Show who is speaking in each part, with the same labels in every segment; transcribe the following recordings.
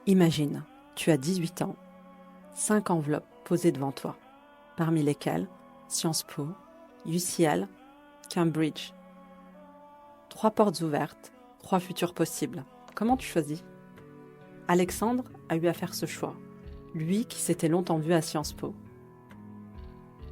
Speaker 1: Imagine, tu as 18 ans, 5 enveloppes posées devant toi, parmi lesquelles Sciences Po, UCL, Cambridge. 3 portes ouvertes, 3 futurs possibles. Comment tu choisis? Alexandre a eu à faire ce choix, lui qui s'était longtemps vu à Sciences Po.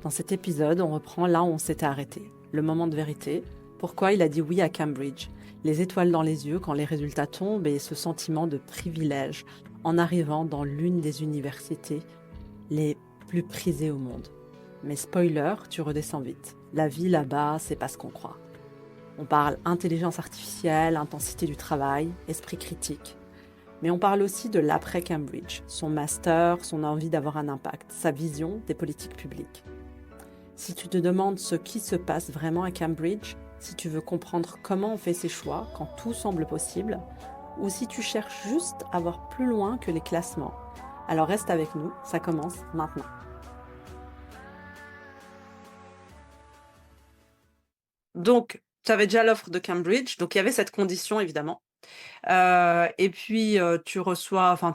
Speaker 1: Dans cet épisode, on reprend là où on s'était arrêté, le moment de vérité, pourquoi il a dit oui à Cambridge, les étoiles dans les yeux quand les résultats tombent et ce sentiment de privilège en arrivant dans l'une des universités les plus prisées au monde. Mais spoiler, tu redescends vite. La vie là-bas, c'est pas ce qu'on croit. On parle intelligence artificielle, intensité du travail, esprit critique. Mais on parle aussi de l'après-Cambridge, son master, son envie d'avoir un impact, sa vision des politiques publiques. Si tu te demandes ce qui se passe vraiment à Cambridge, si tu veux comprendre comment on fait ses choix quand tout semble possible, ou si tu cherches juste à voir plus loin que les classements, alors reste avec nous, ça commence maintenant. Donc, tu avais déjà l'offre de Cambridge, donc il y avait cette condition évidemment. Et puis, tu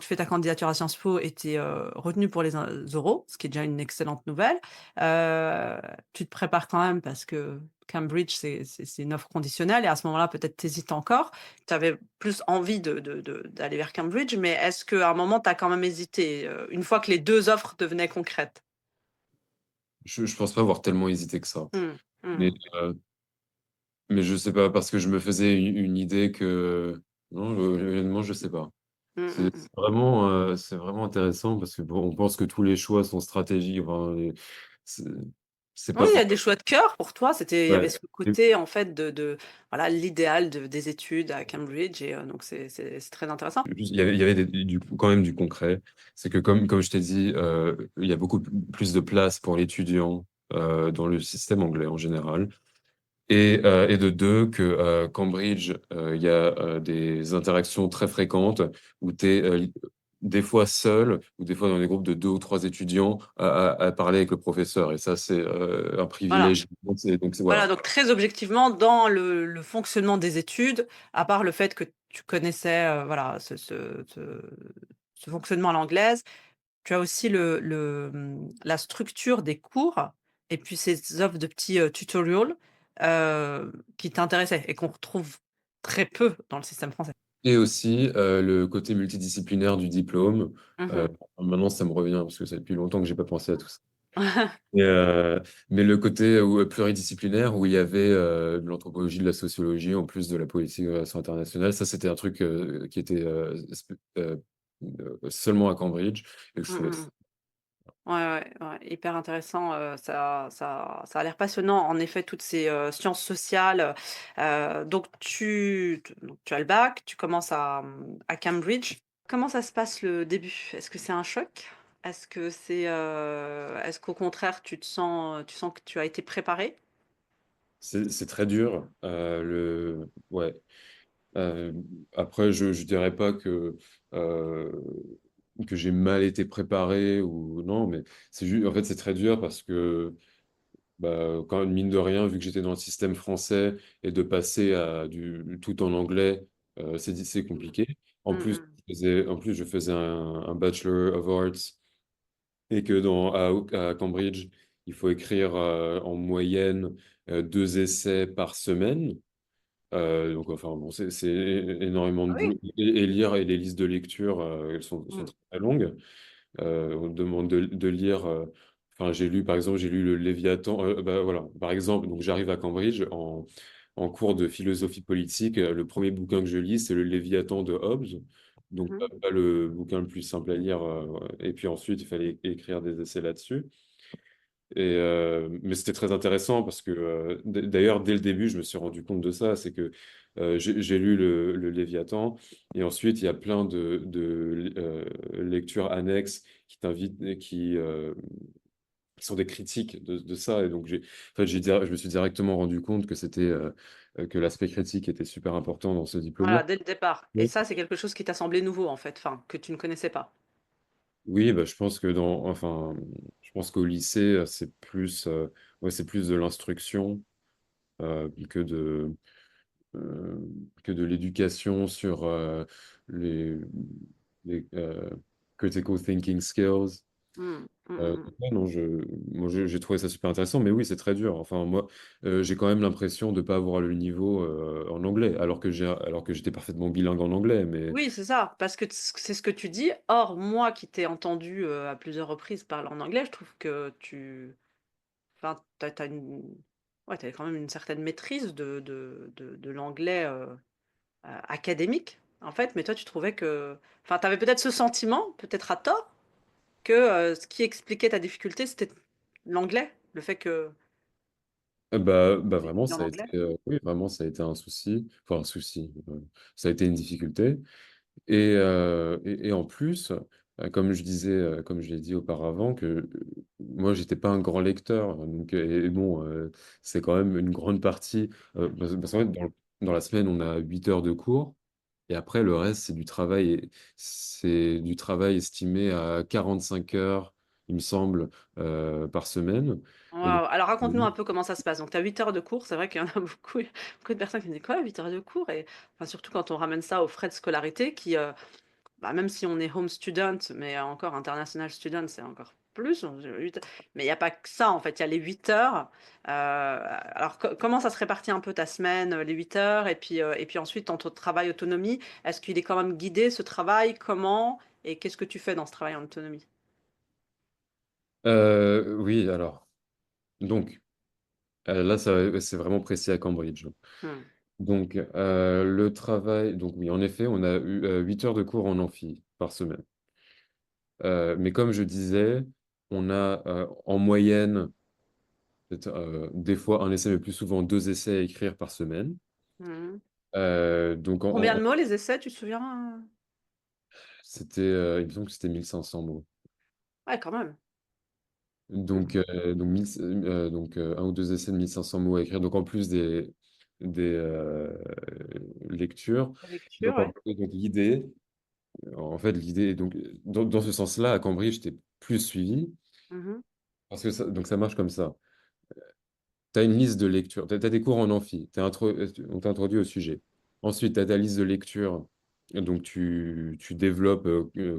Speaker 1: fais ta candidature à Sciences Po et tu es retenu pour les oraux, ce qui est déjà une excellente nouvelle. Heu, Tu te prépares quand même parce que Cambridge, c'est une offre conditionnelle et à ce moment-là, peut-être tu hésites encore. Tu avais plus envie d'aller vers Cambridge, mais est-ce qu'à un moment, tu as quand même hésité, une fois que les 2 offres devenaient concrètes?
Speaker 2: Je pense pas avoir tellement hésité que ça.
Speaker 1: Mmh.
Speaker 2: Mais,
Speaker 1: Mmh.
Speaker 2: je sais pas, parce que je me faisais une idée que non, honnêtement, je sais pas.
Speaker 1: Mmh, mmh,
Speaker 2: C'est
Speaker 1: mmh.
Speaker 2: c'est vraiment intéressant parce que bon, on pense que tous les choix sont stratégiques, enfin, c'est c'est
Speaker 1: Oui,
Speaker 2: pas
Speaker 1: il y a
Speaker 2: forcément
Speaker 1: des choix de cœur pour toi, il y
Speaker 2: ouais.
Speaker 1: avait ce côté en fait de voilà l'idéal des études à Cambridge et donc c'est très intéressant.
Speaker 2: Il y avait du coup quand même du concret. C'est que comme je t'ai dit, il y a beaucoup plus de place pour l'étudiant, dans le système anglais en général. Et de deux, que Cambridge, il y a des interactions très fréquentes où tu es des fois seul ou des fois dans des groupes de 2 ou 3 étudiants à parler avec le professeur. Et ça, c'est un
Speaker 1: Voilà,
Speaker 2: privilège. Donc,
Speaker 1: voilà
Speaker 2: voilà.
Speaker 1: donc très objectivement dans le fonctionnement des études, à part le fait que tu connaissais, voilà ce fonctionnement à l'anglaise, tu as aussi la structure des cours et puis ces offres de petits, tutorials, qui t'intéressaient et qu'on retrouve très peu dans le système français.
Speaker 2: Et aussi le côté multidisciplinaire du diplôme. Euh,
Speaker 1: Mmh.
Speaker 2: Maintenant, ça me revient parce que ça fait depuis longtemps que j'ai pas pensé à tout ça. Et, mais le côté pluridisciplinaire où il y avait de l'anthropologie, de la sociologie, en plus de la politique et des relations internationales, ça c'était un truc qui était seulement à Cambridge et que je
Speaker 1: Mmh
Speaker 2: trouvais
Speaker 1: mh. Ouais, ouais, ouais, hyper intéressant, ça a l'air passionnant en effet toutes ces, sciences sociales, donc donc tu as le bac, tu commences à Cambridge. Comment ça se passe le début? Est-ce que c'est un choc? Est-ce qu'au contraire tu sens que tu as été préparé?
Speaker 2: c'est très dur. Ouais. Euh, Après, je dirais pas euh, que j'ai mal été préparé ou non, mais c'est juste, en fait, c'est très dur parce que bah, quand même, mine de rien, vu que j'étais dans le système français et de passer à du tout en anglais, c'est compliqué.
Speaker 1: Mmh mh.
Speaker 2: En plus, je faisais un Bachelor of Arts et que à Cambridge, il faut écrire en moyenne 2 essais par semaine. Donc, enfin, bon, c'est énormément de
Speaker 1: Ah oui?
Speaker 2: boulot. Et lire, et les listes de lecture, elles sont
Speaker 1: Mmh.
Speaker 2: très, très longues. On demande de lire. Enfin, par exemple, j'ai lu le Léviathan. Bah, voilà, par exemple, donc j'arrive à Cambridge en cours de philosophie politique. Le premier bouquin que je lis, c'est le Léviathan de Hobbes. Donc,
Speaker 1: Mmh.
Speaker 2: pas le bouquin le plus simple à lire. Et puis ensuite, il fallait écrire des essais là-dessus. Mais c'était très intéressant parce que, d'ailleurs, dès le début, je me suis rendu compte de ça. C'est que j'ai lu le Léviathan et ensuite, il y a plein de lectures annexes qui t'invitent, qui sont des critiques de ça. Et donc, en fait, je me suis directement rendu compte que que l'aspect critique était super important dans ce diplôme-là.
Speaker 1: Voilà, dès le départ et
Speaker 2: Oui.
Speaker 1: ça, c'est quelque chose qui t'a semblé nouveau en fait, enfin, que tu ne connaissais pas?
Speaker 2: Oui, bah, je pense qu'au lycée, ouais, c'est plus de l'instruction euh, que de, que de l'éducation sur les, les critical thinking skills.
Speaker 1: Mm, mm, mm.
Speaker 2: Ouais, non, j'ai trouvé ça super intéressant, mais oui, c'est très dur. Enfin, moi, j'ai quand même l'impression de ne pas avoir le niveau en anglais, alors que j'étais parfaitement bilingue en anglais. Mais
Speaker 1: Oui, c'est ça, parce que c'est ce que tu dis. Or, moi qui t'ai entendu à plusieurs reprises parler en anglais, je trouve que enfin, t'as ouais, t'as quand même une certaine maîtrise de l'anglais académique, en fait, mais toi, tu trouvais que, enfin, t'avais peut-être ce sentiment, peut-être à tort, que ce qui expliquait ta difficulté, c'était l'anglais, le fait que
Speaker 2: bah
Speaker 1: tu
Speaker 2: vraiment,
Speaker 1: étudies en anglais.
Speaker 2: oui, vraiment, ça a été un souci, enfin un souci, ça a été une difficulté. Et en plus, comme je l'ai dit auparavant, que moi, j'étais pas un grand lecteur. Donc, et bon, c'est quand même une grande partie. Parce qu'en fait, dans la semaine, on a 8 heures de cours. Et après, le reste, c'est du travail estimé à 45 heures, il me semble, par semaine. Et donc,
Speaker 1: Waouh! Alors raconte-nous un peu comment ça se passe. Donc tu as 8 heures de cours, c'est vrai qu'il y en a beaucoup, beaucoup de personnes qui me disent: «Quoi, 8 heures de cours?» Et enfin, surtout quand on ramène ça aux frais de scolarité qui, bah, même si on est home student, mais encore international student, c'est encore plus, mais il y a pas que ça, en fait, il y a les 8 heures. Alors comment ça se répartit un peu ta semaine, les 8 heures et puis ensuite ton travail autonomie? Est-ce qu'il est quand même guidé ce travail? Comment? Et qu'est-ce que tu fais dans ce travail en autonomie?
Speaker 2: oui, alors, donc, là, c'est vraiment précis à Cambridge.
Speaker 1: Mmh.
Speaker 2: Donc, le travail, donc oui, en effet, on a eu 8 heures de cours en amphi par semaine. Mais comme je disais, on a en moyenne, des fois un essai, mais plus souvent 2 essais à écrire par semaine.
Speaker 1: Mmh.
Speaker 2: Donc,
Speaker 1: Combien de mots les essais, tu te souviens?
Speaker 2: il me semble que c'était 1500 mots.
Speaker 1: Ouais, quand même. Mmh.
Speaker 2: Un ou deux essais de 1500 mots à écrire. Donc, en plus des lectures.
Speaker 1: La lecture,
Speaker 2: Donc,
Speaker 1: ouais.
Speaker 2: l'idée, donc, dans ce sens-là, à Cambridge, j'étais plus suivi.
Speaker 1: Mmh.
Speaker 2: Parce que donc ça marche comme ça. Tu as une liste de lecture. Tu as des cours en amphi. On t'introduit au sujet. Ensuite, tu as ta liste de lecture. Donc, tu développes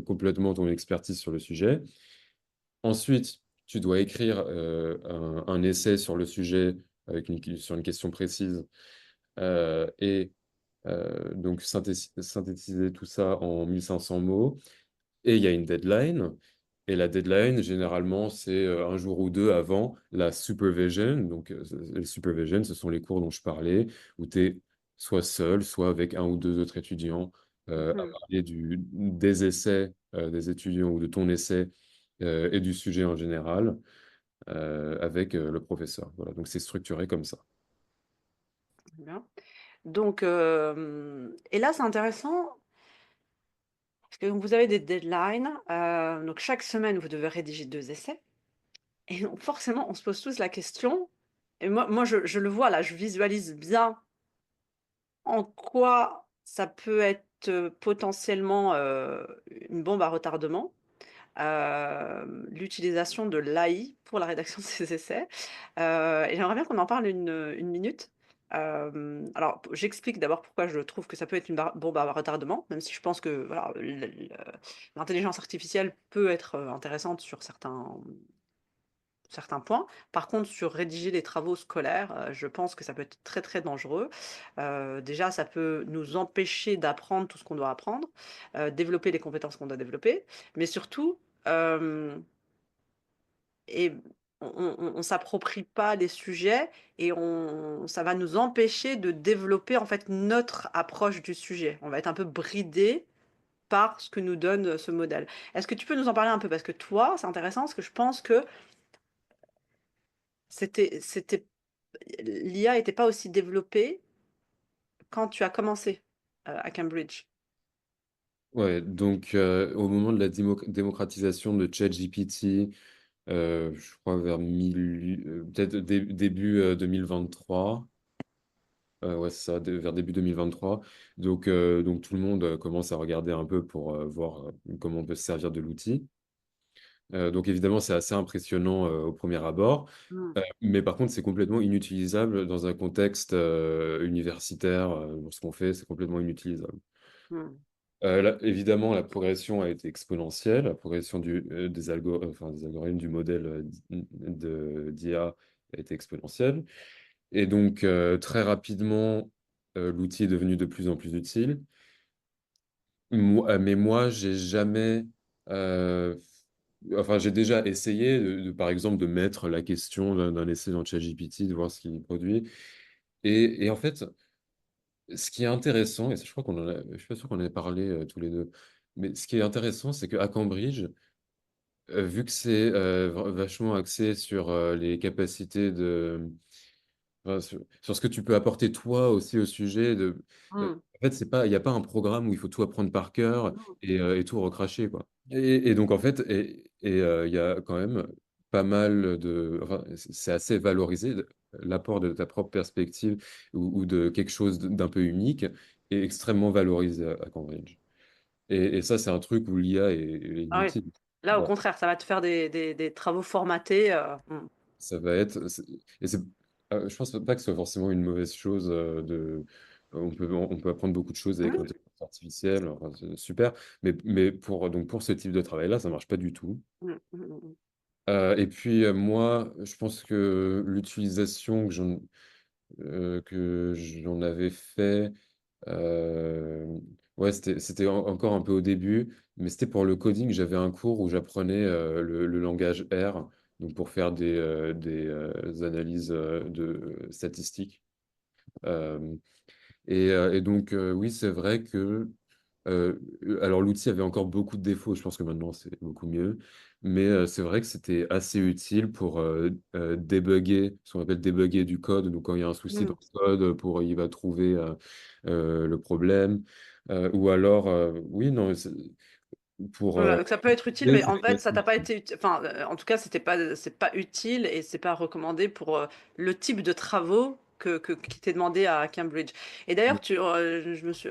Speaker 2: complètement ton expertise sur le sujet. Ensuite, tu dois écrire un essai sur le sujet sur une question précise. Et donc, synthétiser tout ça en 1500 mots. Et il y a une deadline. Et la deadline, généralement, c'est un jour ou deux avant la supervision. Donc, les supervision, ce sont les cours dont je parlais, où tu es soit seul, soit avec un ou deux autres étudiants à
Speaker 1: Mmh.
Speaker 2: parler des essais des étudiants ou de ton essai et du sujet en général avec le professeur. Voilà, donc c'est structuré comme ça.
Speaker 1: Bien. Donc, et là, c'est intéressant parce que donc vous avez des deadlines, donc chaque semaine, vous devez rédiger 2 essais et donc forcément, on se pose tous la question et moi je le vois là, je visualise bien en quoi ça peut être, potentiellement, une bombe à retardement. L'utilisation de l'AI pour la rédaction de ces essais, et j'aimerais bien qu'on en parle une minute. Alors j'explique d'abord pourquoi je trouve que ça peut être une bombe à retardement, même si je pense que voilà, l'intelligence artificielle peut être, intéressante sur certains points. Par contre, sur rédiger les travaux scolaires, je pense que ça peut être très, très dangereux. Déjà, ça peut nous empêcher d'apprendre tout ce qu'on doit apprendre, développer les compétences qu'on doit développer, mais surtout, hem et on s'approprie pas les sujets et on ça va nous empêcher de développer, en fait, notre approche du sujet. On va être un peu bridé par ce que nous donne, ce modèle. Est-ce que tu peux nous en parler un peu? Parce que toi, c'est intéressant, parce que je pense que c'était l'IA était pas aussi développée quand tu as commencé, à Cambridge.
Speaker 2: Ouais, donc au moment de la démocratisation de ChatGPT, je crois peut-être début 2023. Ouais, c'est ça, vers début 2023. Donc tout le monde commence à regarder un peu pour voir comment on peut se servir de l'outil. Donc évidemment, c'est assez impressionnant au premier abord.
Speaker 1: Mmh.
Speaker 2: Mais par contre, c'est complètement inutilisable dans un contexte universitaire. Dans ce qu'on fait, c'est complètement inutilisable.
Speaker 1: Mmh.
Speaker 2: Évidemment, la progression a été exponentielle. La progression enfin, des algorithmes du modèle d'IA a été exponentielle. Et donc, très rapidement, l'outil est devenu de plus en plus utile. Mais moi, j'ai jamais. euh, Enfin, j'ai déjà essayé, par exemple, de mettre la question d'un essai dans ChatGPT, de voir ce qu'il produit. Et en fait, ce qui est intéressant, et ça, je crois je suis pas sûr qu'on en ait parlé tous les deux, mais ce qui est intéressant, c'est qu'à Cambridge, vu que c'est vachement axé sur les capacités enfin, sur ce que tu peux apporter toi aussi au sujet
Speaker 1: Mm,
Speaker 2: en fait, il n'y a pas un programme où il faut tout apprendre par cœur
Speaker 1: mm.
Speaker 2: et tout recracher, quoi. Et donc, en fait, il y a quand même pas mal enfin, c'est assez valorisé. L'apport de ta propre perspective ou de quelque chose d'un peu unique est extrêmement valorisé à Cambridge. Et ça, c'est un truc où l'IA est
Speaker 1: Ah oui.
Speaker 2: inutile.
Speaker 1: Là, au contraire, ça va te faire des travaux formatés.
Speaker 2: Ça va être. Et je pense pas que ce soit forcément une mauvaise chose on peut apprendre beaucoup de choses avec
Speaker 1: Mm,
Speaker 2: l'intelligence artificielle, enfin, c'est super, mais donc pour ce type de travail-là, ça marche pas du tout.
Speaker 1: mm, mm, mm,
Speaker 2: Et puis moi, je pense que l'utilisation que j'en avais fait, euh, ouais, c'était encore un peu au début, mais c'était pour le coding. J'avais un cours où j'apprenais le langage R, donc pour faire des analyses de statistiques. Euh, et donc, oui, c'est vrai que euh, alors l'outil avait encore beaucoup de défauts, je pense que maintenant c'est beaucoup mieux, mais c'est vrai que c'était assez utile pour débugger, ce qu'on appelle débugger du code, donc quand il y a un souci dans
Speaker 1: mm.
Speaker 2: le code, il va trouver le problème, ou alors, oui, non, pour
Speaker 1: Voilà, donc ça peut être utile, mais en fait,
Speaker 2: c'est
Speaker 1: ça t'a pas été enfin, en tout cas, c'est pas utile et c'est pas recommandé pour le type de travaux qui t'est demandé à Cambridge. Et d'ailleurs,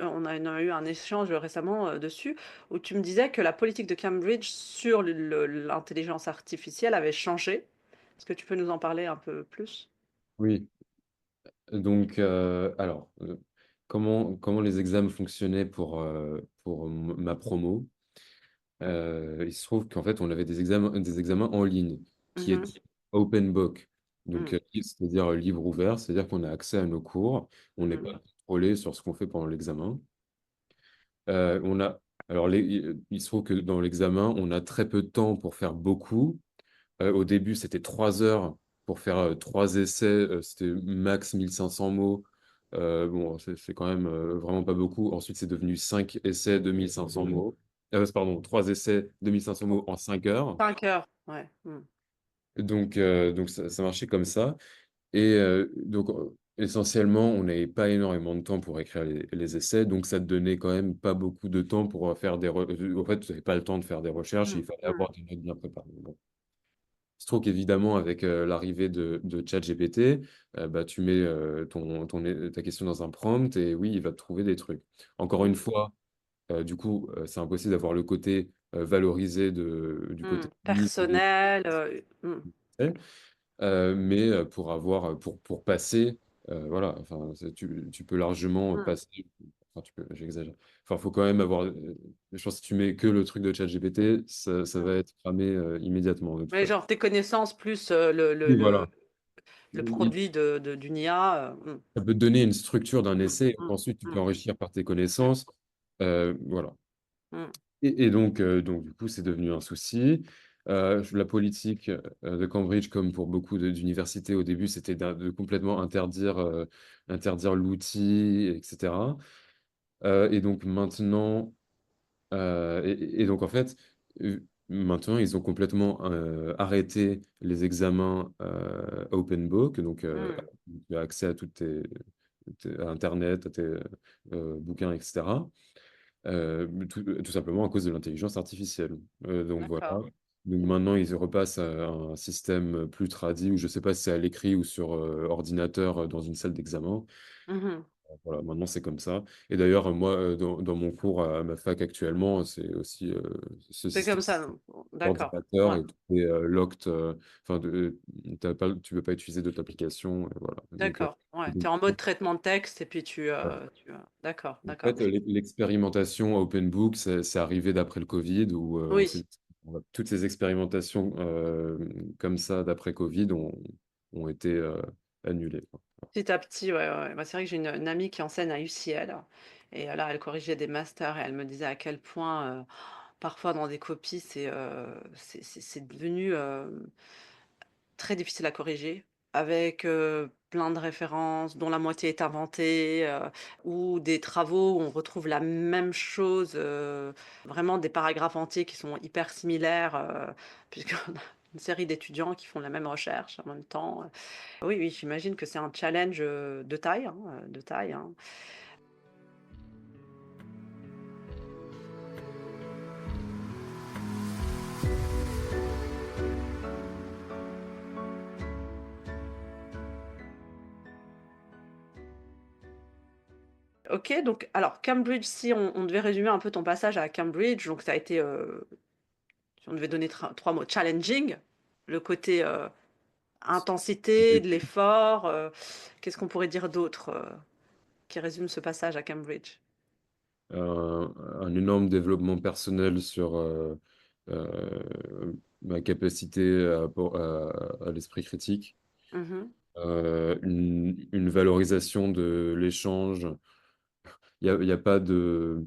Speaker 1: on a eu un échange récemment dessus où tu me disais que la politique de Cambridge sur l'intelligence artificielle avait changé. Est-ce que tu peux nous en parler un peu plus?
Speaker 2: oui. Donc, alors, comment les examens fonctionnaient pour ma promo? Il se trouve qu'en fait, on avait des examens en ligne qui
Speaker 1: Mhm,
Speaker 2: étaient open book, donc
Speaker 1: mm,
Speaker 2: c'est-à-dire livre ouvert, c'est-à-dire qu'on a accès à nos cours, on n'est
Speaker 1: mhm,
Speaker 2: pas contrôlé sur ce qu'on fait pendant l'examen. On a, alors, il se trouve que dans l'examen, on a très peu de temps pour faire beaucoup. Au début, c'était 3 heures pour faire 3 essais, c'était max 1500 mots. Bon, c'est quand même vraiment pas beaucoup. Ensuite, c'est devenu 5 essais de 1500 mots. Pardon, 3 essais de 1500 mots en 5 heures.
Speaker 1: 5 heures, ouais.
Speaker 2: Donc ça marchait comme ça. Et donc, essentiellement, on n'avait pas énormément de temps pour écrire les essais. Donc, ça te donnait quand même pas beaucoup de temps pour faire En fait, tu n'avais pas le temps de faire des recherches.
Speaker 1: Mm,
Speaker 2: Il fallait
Speaker 1: mm,
Speaker 2: avoir des notes bien préparées. Bon. Il se trouve qu'évidemment, avec l'arrivée de ChatGPT, bah, tu mets ta question dans un prompt et oui, il va te trouver des trucs. Encore une
Speaker 1: mm,
Speaker 2: fois, du coup, c'est impossible d'avoir le côté valorisé du côté libre
Speaker 1: personnel.
Speaker 2: mais pour passer, voilà, enfin, tu peux largement
Speaker 1: Mm.
Speaker 2: passer. Enfin, j'exagère. Enfin, faut quand même avoir. Je pense que si tu mets que le truc de ChatGPT, ça
Speaker 1: Mm.
Speaker 2: va être cramé immédiatement, de toute
Speaker 1: Mais
Speaker 2: façon.
Speaker 1: genre tes connaissances plus
Speaker 2: Oui, voilà.
Speaker 1: le produit d'une IA.
Speaker 2: Ça peut te donner une structure d'un
Speaker 1: Mm,
Speaker 2: essai, et
Speaker 1: mm,
Speaker 2: ensuite tu peux
Speaker 1: mm,
Speaker 2: enrichir par tes connaissances. Voilà.
Speaker 1: mm,
Speaker 2: Donc, du coup, c'est devenu un souci. La politique de Cambridge, comme pour beaucoup d'universités au début, c'était de complètement interdire l'outil, etc. Et donc maintenant, et donc en fait, maintenant, ils ont complètement arrêté les examens open book, donc
Speaker 1: mm.
Speaker 2: tu as accès à à Internet, à tes bouquins, etc. Tout simplement à cause de l'intelligence artificielle. Donc voilà.
Speaker 1: D'accord.
Speaker 2: Donc maintenant, ils repassent à un système plus tradi, où je ne sais pas si c'est à l'écrit ou sur ordinateur dans une salle d'examen.
Speaker 1: Mhm.
Speaker 2: Voilà, maintenant c'est comme ça. Et d'ailleurs, moi, dans mon cours à ma fac actuellement, c'est aussi ce
Speaker 1: C'est comme
Speaker 2: système
Speaker 1: ça, donc, d'accord.
Speaker 2: d'ordinateur
Speaker 1: Ouais,
Speaker 2: et tout est locked. Enfin, tu peux pas utiliser d'autres applications. Voilà.
Speaker 1: d'accord. Ouais, tu
Speaker 2: Donc,
Speaker 1: es en mode traitement de texte et puis
Speaker 2: ouais.
Speaker 1: d'accord,
Speaker 2: En
Speaker 1: d'accord.
Speaker 2: fait, l'expérimentation Open Book, c'est arrivé d'après le Covid, où on
Speaker 1: Oui,
Speaker 2: s'est toutes ces expérimentations comme ça d'après Covid ont été annulées, quoi.
Speaker 1: petit à petit, ouais, ouais, ouais. Bah, c'est vrai que j'ai une amie qui enseigne à UCL et là, elle corrigeait des masters et elle me disait à quel point, parfois dans des copies, c'est devenu, très difficile à corriger avec, plein de références dont la moitié est inventée, ou des travaux où on retrouve la même chose, vraiment des paragraphes entiers qui sont hyper similaires, puisqu'on a une série d'étudiants qui font la même recherche en même temps. Oui, oui, j'imagine que c'est un challenge, de taille, hein. OK, donc alors Cambridge, si on devait résumer un peu ton passage à Cambridge, donc ça a été, si on devait donner 3 mots, challenging, le côté, intensité, de l'effort, qu'est-ce qu'on pourrait dire d'autre, qui résume ce passage à Cambridge?
Speaker 2: Un énorme développement personnel sur ma capacité à l'esprit critique,
Speaker 1: Mmh.
Speaker 2: une valorisation de l'échange. Il y a pas de,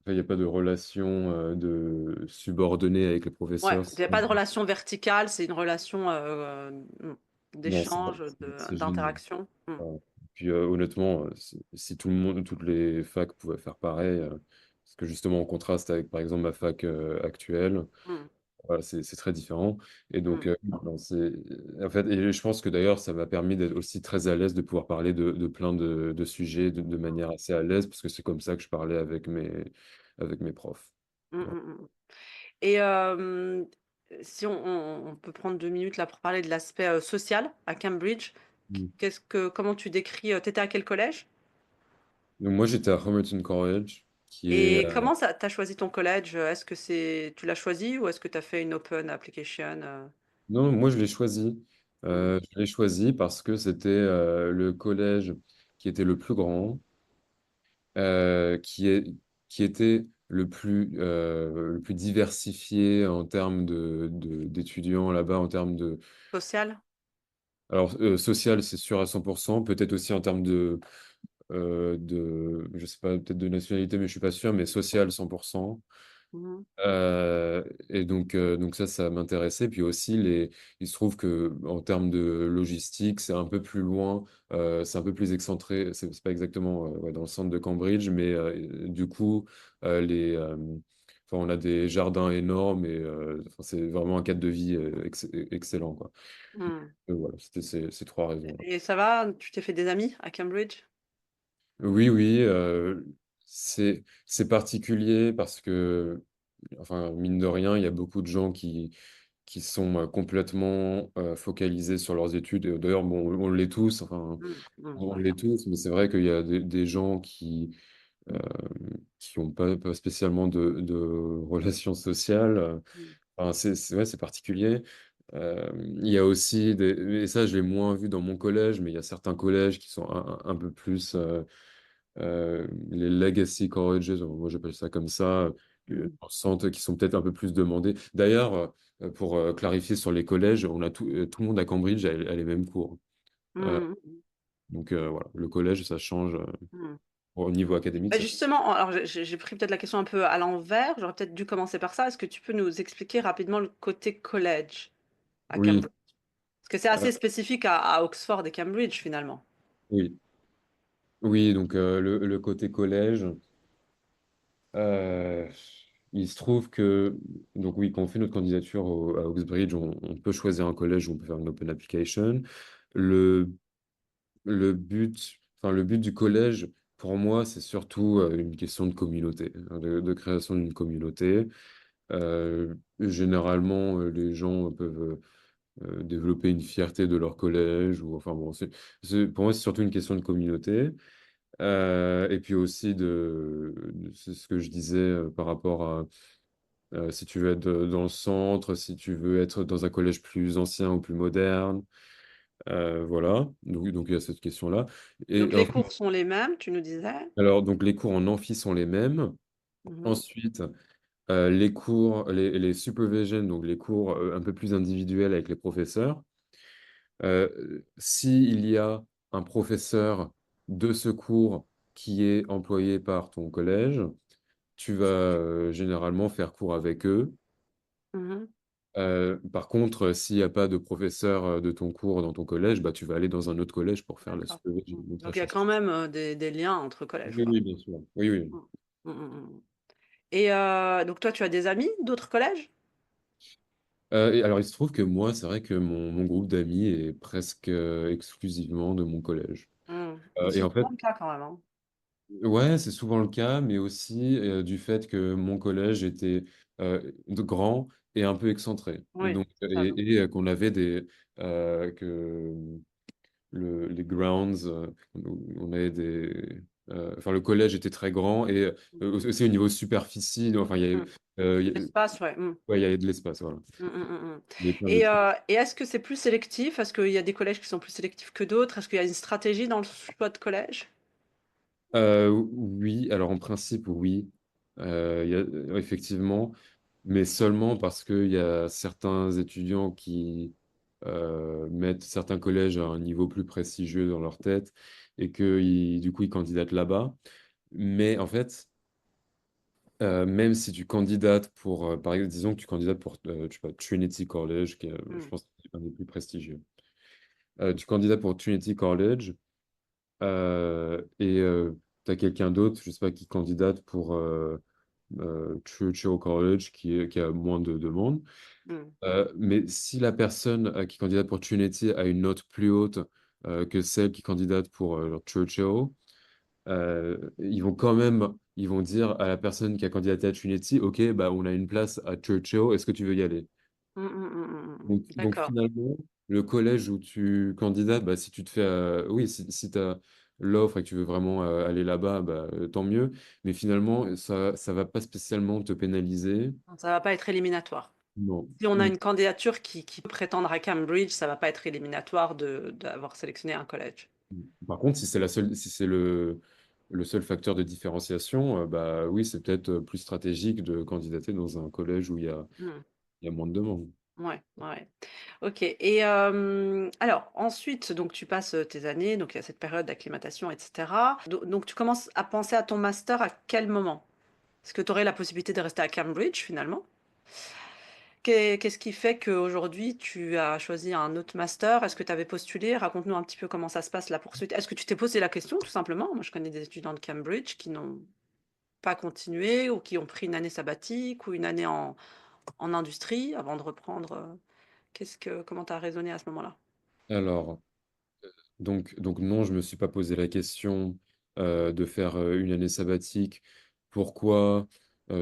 Speaker 2: enfin, il y a pas de relation de subordonné avec les
Speaker 1: Ouais,
Speaker 2: professeurs.
Speaker 1: il y a pas de relation verticale, c'est une relation,
Speaker 2: Non,
Speaker 1: d'échange,
Speaker 2: c'est génial.
Speaker 1: d'interaction. Mmh.
Speaker 2: Voilà. Puis honnêtement, si tout le monde, toutes les facs pouvaient faire pareil, parce que justement en contraste avec par exemple ma fac actuelle,
Speaker 1: Mmh.
Speaker 2: voilà, c'est très différent. Et donc,
Speaker 1: Mmh.
Speaker 2: non, en fait, et je pense que d'ailleurs, ça m'a permis d'être aussi très à l'aise de pouvoir parler de plein de sujets de manière assez à l'aise, parce que c'est comme ça que je parlais avec mes profs.
Speaker 1: Mmh,
Speaker 2: Voilà.
Speaker 1: mmh mh. Et si on peut prendre 2 minutes là pour parler de l'aspect, social à Cambridge.
Speaker 2: Mm.
Speaker 1: Comment tu décris, tu étais à quel collège?
Speaker 2: Donc, moi, j'étais à Homerton College, qui est.
Speaker 1: Et comment ça tu as choisi ton collège? Est-ce que tu l'as choisi ou est-ce que tu as fait une open application,
Speaker 2: Non, moi, je l'ai choisi.
Speaker 1: Mmh.
Speaker 2: Je l'ai choisi parce que c'était le collège qui était le plus grand, euh, qui est, qui était le plus diversifié en termes d'étudiants là-bas, en termes de.
Speaker 1: Social?
Speaker 2: Alors, social, c'est sûr à 100%, peut-être aussi en termes je sais pas, peut-être de nationalité, mais je suis pas sûr, mais social 100%.
Speaker 1: Mmh.
Speaker 2: Donc ça m'intéressait. Puis aussi, il se trouve que en termes de logistique, c'est un peu plus loin, c'est un peu plus excentré. C'est pas exactement ouais, dans le centre de Cambridge, mais du coup, enfin, on a des jardins énormes et enfin, c'est vraiment un cadre de vie excellent, quoi.
Speaker 1: Mmh.
Speaker 2: Voilà, c'était ces trois raisons.
Speaker 1: Et ça va? Tu t'es fait des amis à Cambridge?
Speaker 2: Oui, oui, c'est particulier parce que, enfin, mine de rien, il y a beaucoup de gens qui sont complètement focalisés sur leurs études. Et d'ailleurs, bon, on l'est tous, enfin,
Speaker 1: Mmh, mmh,
Speaker 2: on l'est tous, mais c'est vrai qu'il y a des gens euh, qui n'ont pas spécialement de relations sociales.
Speaker 1: mmh,
Speaker 2: Enfin, ouais, c'est particulier. Il y a aussi et ça, je l'ai moins vu dans mon collège, mais il y a certains collèges qui sont un peu plus. Les legacy colleges, moi j'appelle ça comme ça,
Speaker 1: mmh,
Speaker 2: en centre qui sont peut-être un peu plus demandés. D'ailleurs, pour clarifier sur les collèges, tout le monde à Cambridge a les mêmes cours. Euh,
Speaker 1: mmh, mmh,
Speaker 2: donc voilà, le collège, ça change
Speaker 1: mmh.
Speaker 2: au niveau académique,
Speaker 1: Bah,
Speaker 2: ça change.
Speaker 1: justement, alors j'ai pris peut-être la question un peu à l'envers, j'aurais peut-être dû commencer par ça. Est-ce que tu peux nous expliquer rapidement le côté college à
Speaker 2: Oui,
Speaker 1: Cambridge? Parce que c'est
Speaker 2: euh,
Speaker 1: assez spécifique à Oxford et Cambridge finalement.
Speaker 2: oui, oui, donc le côté collège, euh, il se trouve que, donc oui, quand on fait notre candidature à Oxbridge, on peut choisir un collège où on peut faire une open application. Le le but du collège, pour moi, c'est surtout une question de communauté, hein, de création d'une communauté. Généralement, les gens peuvent développer une fierté de leur collège, ou enfin bon, pour moi, c'est surtout une question de communauté. Et puis aussi c'est ce que je disais par rapport à si tu veux être dans le centre, si tu veux être dans un collège plus ancien ou plus moderne. Voilà, donc il y a cette question-là.
Speaker 1: Donc
Speaker 2: Et
Speaker 1: les cours
Speaker 2: ensuite,
Speaker 1: sont les mêmes, tu nous disais?
Speaker 2: alors, donc les cours en amphi sont les mêmes.
Speaker 1: Mhm.
Speaker 2: Ensuite, les cours, les supervision, donc les cours un peu plus individuels avec les professeurs. S'il y a un professeur de ce cours qui est employé par ton collège, tu vas généralement faire cours avec eux.
Speaker 1: Mhm.
Speaker 2: Par contre, s'il n'y a pas de professeur de ton cours dans ton collège, bah, tu vas aller dans un autre collège pour faire la
Speaker 1: D'accord.
Speaker 2: supervision.
Speaker 1: Mm.
Speaker 2: Donc, ça
Speaker 1: Donc il y a
Speaker 2: change.
Speaker 1: quand même des liens entre collèges,
Speaker 2: Oui,
Speaker 1: quoi.
Speaker 2: oui, bien sûr. Oui, oui.
Speaker 1: Mm. Mm, mm, mm. Et donc toi, tu as des amis d'autres collèges?
Speaker 2: Et alors, il se trouve que moi, c'est vrai que mon groupe d'amis est presque exclusivement de mon collège.
Speaker 1: Mm.
Speaker 2: Et
Speaker 1: C'est
Speaker 2: en fait,
Speaker 1: souvent le cas quand même, hein.
Speaker 2: ouais, c'est souvent le cas, mais aussi du fait que mon collège était grand et un peu excentré. Et
Speaker 1: Oui,
Speaker 2: donc,
Speaker 1: ça donc.
Speaker 2: qu'on avait que les grounds, on avait enfin, le collège était très grand et aussi au niveau superficie, enfin,
Speaker 1: Mm. L'espace, ouais. Mm.
Speaker 2: ouais, il y avait de l'espace, voilà.
Speaker 1: Mm, mm, mm, mm.
Speaker 2: Il y avait plein de trucs.
Speaker 1: Et est-ce que c'est plus sélectif? Est-ce qu'il y a des collèges qui sont plus sélectifs que d'autres? Est-ce qu'il y a une stratégie dans le choix de collège?
Speaker 2: Oui, alors en principe, oui. Il y a, effectivement, mais seulement parce qu'il y a certains étudiants qui mettent certains collèges à un niveau plus prestigieux dans leur tête et que du coup, ils candidatent là-bas. Mais en fait, même si tu candidates pour, par exemple, disons que tu candidates pour, je sais pas, Trinity College, qui est, je
Speaker 1: Mm.
Speaker 2: pense, un des plus prestigieux. Tu candidates pour Trinity College. Et tu as quelqu'un d'autre, je sais pas, qui candidate pour Churchill College, qui a moins de demandes.
Speaker 1: Mm.
Speaker 2: Mais si la personne qui candidate pour Trinity a une note plus haute que celle qui candidate pour Churchill, ils vont dire à la personne qui a candidaté à Trinity, OK, bah, on a une place à Churchill, est-ce que tu veux y aller?
Speaker 1: Mm, mm, mm, mm, mm.
Speaker 2: Donc
Speaker 1: D'accord.
Speaker 2: finalement, le collège où tu candidates, bah, si tu te fais, oui, si tu as l'offre et que tu veux vraiment aller là-bas, bah, tant mieux. Mais finalement, ça va pas spécialement te pénaliser.
Speaker 1: Ça va pas être éliminatoire.
Speaker 2: Non.
Speaker 1: Si on a
Speaker 2: Mm.
Speaker 1: une candidature qui peut prétendre à Cambridge, ça va pas être éliminatoire d'avoir sélectionné un collège.
Speaker 2: Par contre, si c'est le seul facteur de différenciation, bah oui, c'est peut-être plus stratégique de candidater dans un collège où
Speaker 1: Mm.
Speaker 2: il y a moins de demandes.
Speaker 1: Ouais, ouais. Ok. Et alors ensuite, donc tu passes tes années, donc il y a cette période d'acclimatation, etc. Donc tu commences à penser à ton master à quel moment? Est-ce que tu aurais la possibilité de rester à Cambridge finalement? Qu'est-ce qui fait qu'aujourd'hui tu as choisi un autre master? Est-ce que tu avais postulé? Raconte-nous un petit peu comment ça se passe la poursuite. Est-ce que tu t'es posé la question tout simplement? Moi je connais des étudiants de Cambridge qui n'ont pas continué ou qui ont pris une année sabbatique ou une année en industrie avant de reprendre. Comment tu as raisonné à ce moment-là?
Speaker 2: Alors, donc non, je me suis pas posé la question de faire une année sabbatique. Pourquoi?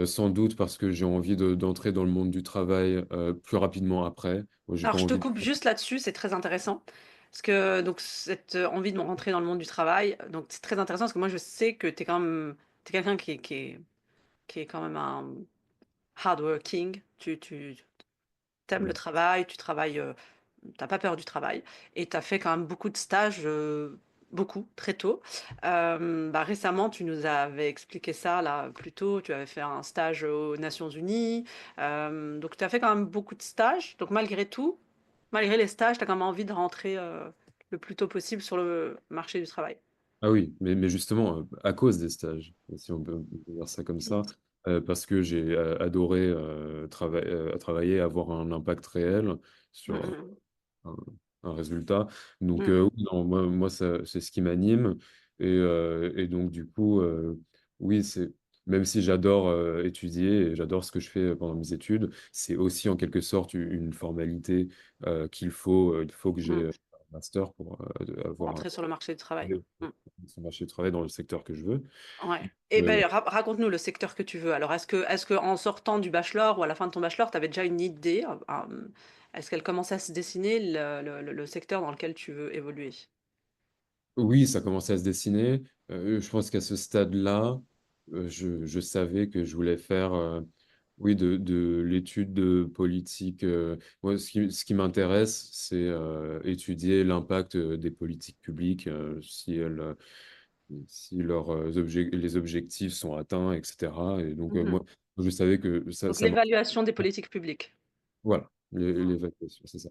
Speaker 2: Sans doute parce que j'ai envie d'entrer dans le monde du travail plus rapidement après. Moi, j'ai
Speaker 1: Alors,
Speaker 2: pas
Speaker 1: je te
Speaker 2: envie de...
Speaker 1: coupe juste là-dessus, c'est très intéressant. Parce que donc cette envie de rentrer dans le monde du travail, donc c'est très intéressant parce que moi je sais que tu es quand même t'es quelqu'un qui est quand même un hardworking. Tu aimes le travail, tu travailles, t'as pas peur du travail. Et tu as fait quand même beaucoup de stages, beaucoup, très tôt. Bah, récemment, tu nous avais expliqué ça là plus tôt. Tu avais fait un stage aux Nations Unies. Donc tu as fait quand même beaucoup de stages. Donc malgré tout, malgré les stages, tu as quand même envie de rentrer le plus tôt possible sur le marché du travail.
Speaker 2: Ah oui, mais justement, à cause des stages, si on peut dire ça comme ça, parce que j'ai adoré travailler, avoir un impact réel
Speaker 1: Mm,
Speaker 2: sur
Speaker 1: mm,
Speaker 2: un, un résultat. Donc,
Speaker 1: mm.
Speaker 2: oui, non, moi c'est ce qui m'anime. Et donc, du coup, oui, même si j'adore étudier et j'adore ce que je fais pendant mes études, c'est aussi en quelque sorte une formalité il faut que j'ai
Speaker 1: Mm.
Speaker 2: un master pour
Speaker 1: Pour
Speaker 2: avoir
Speaker 1: entrer sur le marché du travail.
Speaker 2: oui,
Speaker 1: Mm.
Speaker 2: son marché du travail dans le secteur que je veux.
Speaker 1: Ouais. Et
Speaker 2: Euh,
Speaker 1: ben, raconte-nous le secteur que tu veux. Alors, est-ce que en sortant du bachelor ou à la fin de ton bachelor, tu avais déjà une idée, est-ce qu'elle commençait à se dessiner le secteur dans lequel tu veux évoluer?
Speaker 2: oui, ça commençait à se dessiner. Je pense qu'à ce stade-là, je savais que je voulais faire, oui, de l'étude de politique. Moi, ce qui m'intéresse, c'est étudier l'impact des politiques publiques, si les objectifs sont atteints, etc. Et donc,
Speaker 1: Mmh.
Speaker 2: moi, je savais que ça,
Speaker 1: Donc
Speaker 2: ça
Speaker 1: l'évaluation des politiques publiques.
Speaker 2: voilà,
Speaker 1: Mmh.
Speaker 2: l'évaluation, c'est ça.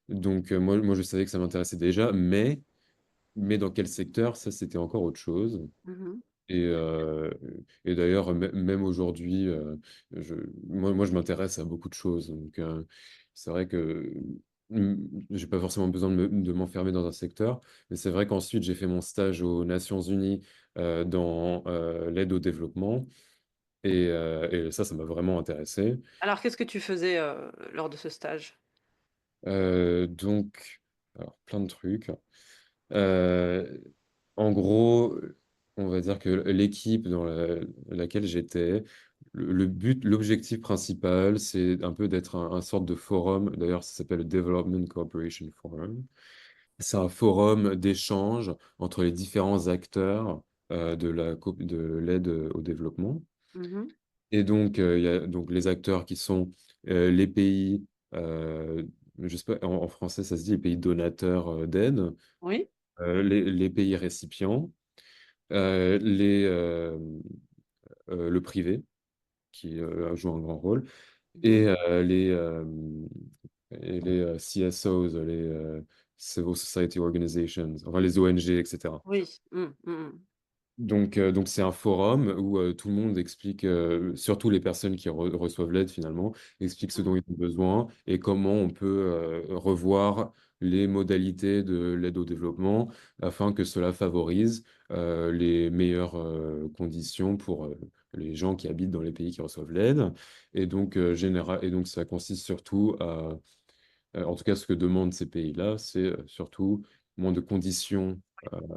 Speaker 2: Donc, moi, je savais que ça m'intéressait déjà, mais dans quel secteur, ça, c'était encore autre chose.
Speaker 1: Mmh.
Speaker 2: Et, euh, et d'ailleurs, même aujourd'hui, je, moi, je m'intéresse à beaucoup de choses. Donc, c'est vrai que j'ai pas forcément besoin de m'enfermer dans un secteur. Mais c'est vrai qu'ensuite, j'ai fait mon stage aux Nations Unies dans l'aide au développement. Et ça m'a vraiment intéressé.
Speaker 1: Alors qu'est-ce que tu faisais, lors de ce stage?
Speaker 2: Donc, alors, plein de trucs. Euh, En gros, on va dire que l'équipe dans laquelle j'étais, l'objectif principal, c'est un peu d'être un sorte de forum. D'ailleurs, ça s'appelle le Development Cooperation Forum. C'est un forum d'échange entre les différents acteurs de l'aide au développement.
Speaker 1: Mmh.
Speaker 2: Et donc, il y a donc les acteurs qui sont les pays, euh, je sais pas, en français, ça se dit les pays donateurs d'aide,
Speaker 1: Oui.
Speaker 2: les pays récipients, les, le privé, qui joue un grand rôle,
Speaker 1: Mmh.
Speaker 2: et les CSOs, les Civil Society Organizations, enfin les ONG, etc.
Speaker 1: Oui. Mmh. Mmh mh.
Speaker 2: Donc c'est un forum où tout le monde explique, surtout les personnes qui reçoivent l'aide finalement, expliquent ce
Speaker 1: Mmh.
Speaker 2: dont ils ont besoin et comment on peut revoir les modalités de l'aide au développement afin que cela favorise les meilleures conditions pour les gens qui habitent dans les pays qui reçoivent l'aide. Et donc ça consiste surtout à, en tout cas ce que demandent ces pays-là, c'est surtout moins de conditions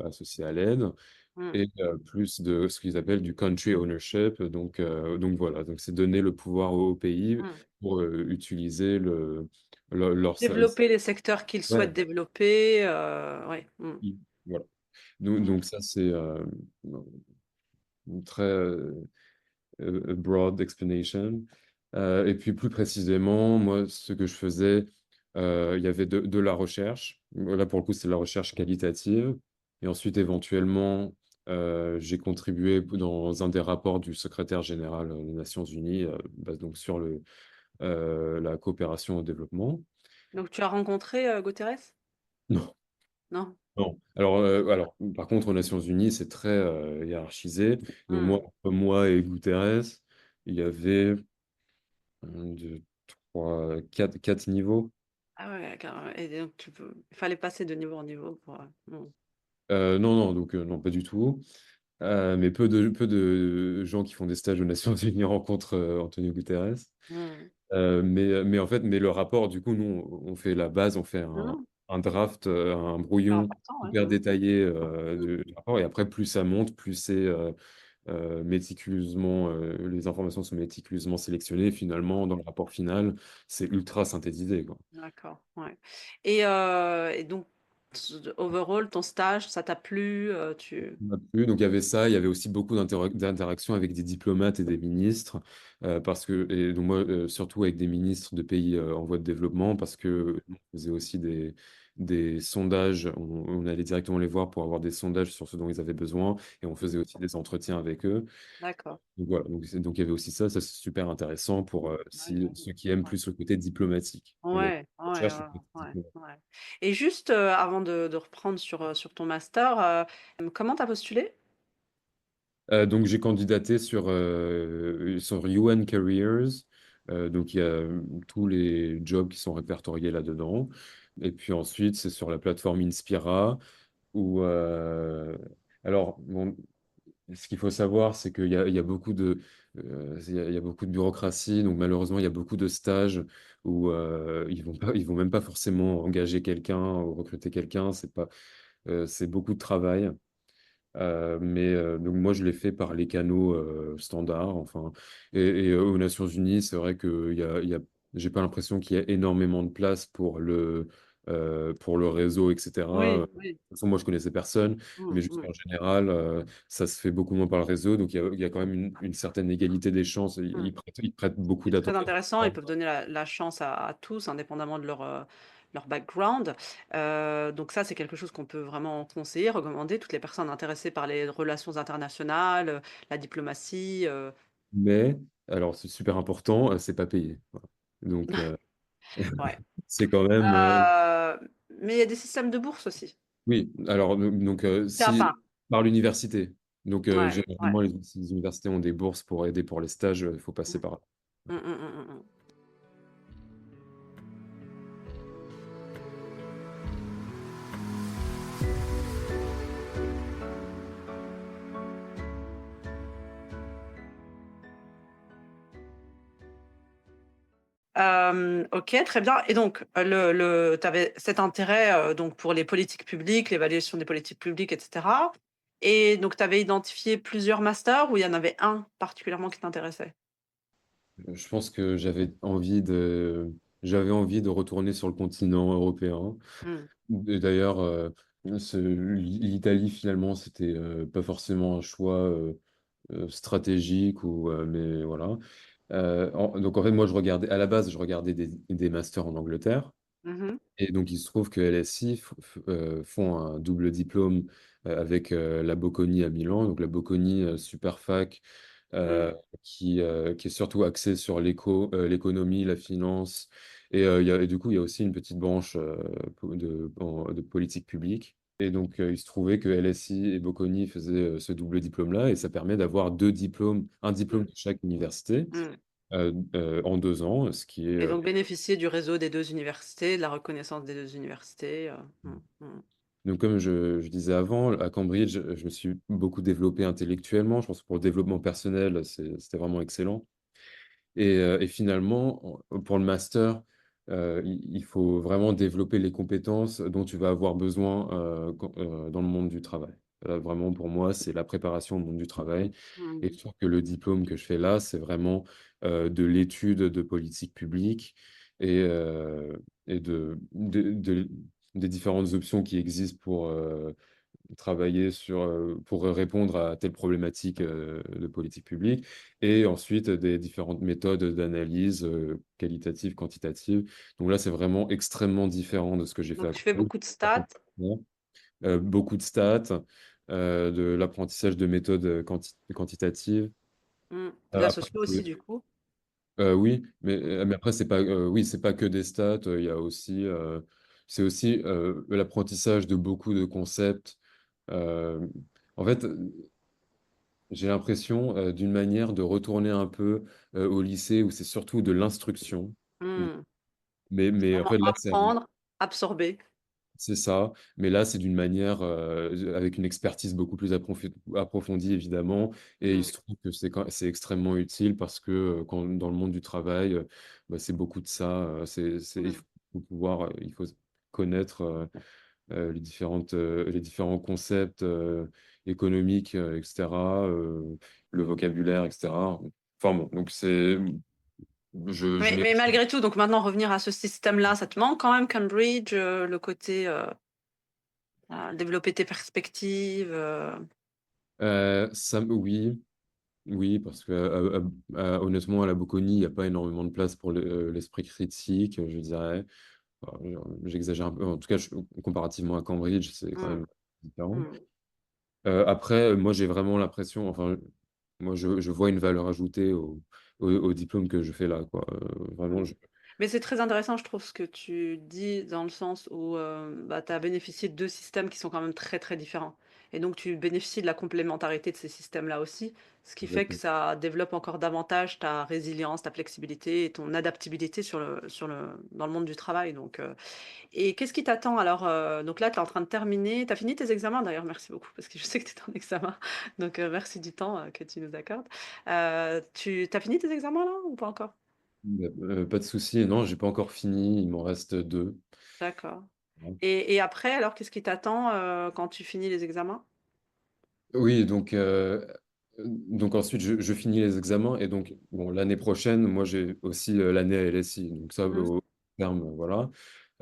Speaker 2: associées à l'aide
Speaker 1: Mmh.
Speaker 2: et plus de ce qu'ils appellent du country ownership. Donc voilà, donc c'est donner le pouvoir au pays
Speaker 1: Mmh.
Speaker 2: pour utiliser leur
Speaker 1: Développer les secteurs qu'ils
Speaker 2: ouais,
Speaker 1: souhaitent développer, ouais. Mmh.
Speaker 2: voilà. Donc,
Speaker 1: Mmh.
Speaker 2: donc ça, c'est une très broad explanation. Et puis plus précisément, moi, ce que je faisais, il y avait de la recherche. Là, pour le coup, c'est de la recherche qualitative. Et ensuite, éventuellement, j'ai contribué dans un des rapports du secrétaire général des Nations Unies, donc sur la coopération au développement.
Speaker 1: Donc tu as rencontré, Guterres?
Speaker 2: Non,
Speaker 1: Non?
Speaker 2: non. Alors, par contre, aux Nations Unies, c'est très hiérarchisé. Donc,
Speaker 1: Mmh.
Speaker 2: moi et Guterres, il y avait un, deux, trois, quatre niveaux.
Speaker 1: Ah ouais, carrément, et donc il fallait passer de niveau en niveau pour, mmh.
Speaker 2: Non, non, donc non, pas du tout. Mais peu de gens qui font des stages aux Nations Unies rencontrent Antonio Guterres.
Speaker 1: Mmh.
Speaker 2: Mais en fait, le rapport, du coup, nous, on fait la base, on fait
Speaker 1: Non, non,
Speaker 2: un draft, un
Speaker 1: super
Speaker 2: brouillon
Speaker 1: important, ouais.
Speaker 2: hyper
Speaker 1: Mmh.
Speaker 2: détaillé
Speaker 1: Mmh.
Speaker 2: du rapport. Et après, plus ça monte, plus c'est méticuleusement, les informations sont méticuleusement sélectionnées. Et finalement, dans le rapport final, c'est ultra synthétisé, quoi.
Speaker 1: D'accord, ouais, et donc overall, ton stage, ça t'a plu, tu
Speaker 2: Ça m'a plu. Donc il y avait ça, il y avait aussi beaucoup d'interactions avec des diplomates et des ministres, et donc moi, surtout avec des ministres de pays en voie de développement, parce que on faisait aussi des sondages, on allait directement les voir pour avoir des sondages sur ce dont ils avaient besoin, et on faisait aussi des entretiens avec eux.
Speaker 1: d'accord.
Speaker 2: Donc voilà, donc il y avait aussi ça c'est super intéressant pour
Speaker 1: Ouais,
Speaker 2: ceux qui aiment
Speaker 1: ouais.
Speaker 2: plus le côté diplomatique. La
Speaker 1: Ouais, ouais,
Speaker 2: recherche,
Speaker 1: ouais,
Speaker 2: le côté
Speaker 1: ouais,
Speaker 2: diplomatique.
Speaker 1: ouais. Et juste, avant de reprendre sur ton master, comment tu as postulé?
Speaker 2: Donc j'ai candidaté sur UN Careers. Donc il y a tous les jobs qui sont répertoriés là-dedans. Et puis ensuite, c'est sur la plateforme Inspira où alors bon, ce qu'il faut savoir, c'est qu'il y a beaucoup il y a beaucoup de bureaucratie. Donc malheureusement, il y a beaucoup de stages où ils vont même pas forcément engager quelqu'un ou recruter quelqu'un. C'est beaucoup de travail. Donc moi je l'ai fait par les canaux standards, enfin. Et aux Nations Unies, c'est vrai que j'ai pas l'impression qu'il y a énormément de place pour pour le réseau, etc.
Speaker 1: Oui,
Speaker 2: De
Speaker 1: oui.
Speaker 2: toute façon, moi, je connaissais personne,
Speaker 1: Mm,
Speaker 2: mais juste
Speaker 1: mm,
Speaker 2: en général, ça se fait beaucoup moins par le réseau. Donc, il y a quand même une certaine égalité des chances.
Speaker 1: mm.
Speaker 2: Ils prêtent beaucoup
Speaker 1: C'est très
Speaker 2: d'attention.
Speaker 1: intéressant. Ils peuvent donner la chance à tous, indépendamment de leur background. Donc ça, c'est quelque chose qu'on peut vraiment conseiller, recommander. Toutes les personnes intéressées par les relations internationales, la diplomatie.
Speaker 2: Mais, alors, c'est super important, c'est pas payé. Voilà. Donc,
Speaker 1: Ouais.
Speaker 2: c'est quand même.
Speaker 1: Euh, mais il y a des systèmes de bourse aussi.
Speaker 2: Oui, alors, donc,
Speaker 1: C'est à
Speaker 2: si
Speaker 1: part.
Speaker 2: par l'université. Donc,
Speaker 1: Ouais, ouais.
Speaker 2: généralement, les universités ont des bourses pour aider pour les stages, il faut passer
Speaker 1: Mm,
Speaker 2: par là.
Speaker 1: mm, mm, mm, mm. Ok, très bien. Et donc, tu avais cet intérêt donc pour les politiques publiques, l'évaluation des politiques publiques, etc. Et donc, tu avais identifié plusieurs masters ou il y en avait un particulièrement qui t'intéressait?
Speaker 2: Je pense que j'avais envie de retourner sur le continent européen.
Speaker 1: Hmm,
Speaker 2: Et d'ailleurs, l'Italie, finalement, c'était pas forcément un choix stratégique, mais voilà. Donc, en fait, moi, à la base, je regardais des masters en Angleterre.
Speaker 1: mhm,
Speaker 2: Et donc, il se trouve que LSI font un double diplôme avec la Bocconi à Milan. Donc, la Bocconi, super fac,
Speaker 1: hmm,
Speaker 2: euh, qui est surtout axée sur l'économie, la finance. Et du coup, il y a aussi une petite branche de politique publique. Et donc, il se trouvait que LSI et Bocconi faisaient ce double diplôme-là. Et ça permet d'avoir deux diplômes, un diplôme
Speaker 1: hmm,
Speaker 2: de chaque université
Speaker 1: hmm.
Speaker 2: en 2 ans, ce qui est
Speaker 1: Et donc, bénéficier du réseau des deux universités, de la reconnaissance des deux universités.
Speaker 2: donc, comme je disais avant, à Cambridge, je me suis beaucoup développé intellectuellement. Je pense que pour le développement personnel, c'était vraiment excellent. Et finalement, pour le master, il faut vraiment développer les compétences dont tu vas avoir besoin dans le monde du travail. Là, vraiment, pour moi, c'est la préparation au monde du travail.
Speaker 1: Hmm,
Speaker 2: Et je trouve que le diplôme que je fais là, c'est vraiment de l'étude de politique publique et des différentes options qui existent pour travailler pour répondre à telle problématique de politique publique, et ensuite des différentes méthodes d'analyse qualitative, quantitative. Donc là, c'est vraiment extrêmement différent de ce que j'ai fait
Speaker 1: Donc,
Speaker 2: à
Speaker 1: tu fais
Speaker 2: Caen.
Speaker 1: beaucoup de stats.
Speaker 2: Beaucoup de stats, de l'apprentissage de méthodes quantitatives.
Speaker 1: De la
Speaker 2: Après,
Speaker 1: socio aussi, du coup.
Speaker 2: oui, mais après, oui, c'est pas que des stats. Il y a aussi, c'est aussi l'apprentissage de beaucoup de concepts. Euh, En fait, j'ai l'impression d'une manière de retourner un peu au lycée où c'est surtout de l'instruction.
Speaker 1: Hmm.
Speaker 2: Mais en
Speaker 1: Vraiment
Speaker 2: fait, là,
Speaker 1: apprendre, absorber.
Speaker 2: c'est ça. Mais là, c'est d'une manière avec une expertise beaucoup plus approfondie, évidemment. Et il
Speaker 1: Hmm,
Speaker 2: se trouve que c'est extrêmement utile parce que dans le monde du travail, bah, c'est beaucoup de ça. Il
Speaker 1: hmm.
Speaker 2: faut il faut connaître les différents concepts économiques, etc., le vocabulaire, etc. Enfin bon, donc je
Speaker 1: Mais malgré tout, donc maintenant revenir à ce système-là, ça te manque quand même, Cambridge, le côté développer tes perspectives.
Speaker 2: oui, oui, parce que honnêtement, à la Bocconi, il n'y a pas énormément de place pour l'esprit critique, je dirais. J'exagère un peu. En tout cas, comparativement à Cambridge, c'est quand
Speaker 1: Hmm,
Speaker 2: même différent.
Speaker 1: hmm,
Speaker 2: Après, moi, j'ai vraiment l'impression, enfin, moi, je vois une valeur ajoutée au diplôme que je fais là, quoi. Vraiment,
Speaker 1: hmm. Mais c'est très intéressant, je trouve, ce que tu dis dans le sens où bah, tu as bénéficié de deux systèmes qui sont quand même très très différents. Et donc tu bénéficies de la complémentarité de ces systèmes-là aussi, ce qui fait que ça développe encore davantage ta résilience, ta flexibilité et ton adaptabilité dans le monde du travail. Donc, et qu'est-ce qui t'attend alors? Donc là, tu es en train de terminer. Tu as fini tes examens d'ailleurs, merci beaucoup, parce que je sais que tu es en examen. Donc merci du temps que tu nous accordes. Tu as fini tes examens là ou pas encore?
Speaker 2: pas de souci. Non, j'ai pas encore fini. Il m'en reste 2.
Speaker 1: D'accord. Et après, alors, qu'est-ce qui t'attend quand tu finis les examens?
Speaker 2: Oui, donc ensuite, je finis les examens. Et donc, bon, l'année prochaine, moi, j'ai aussi l'année à LSI. Donc ça,
Speaker 1: Hmm.
Speaker 2: au terme, voilà.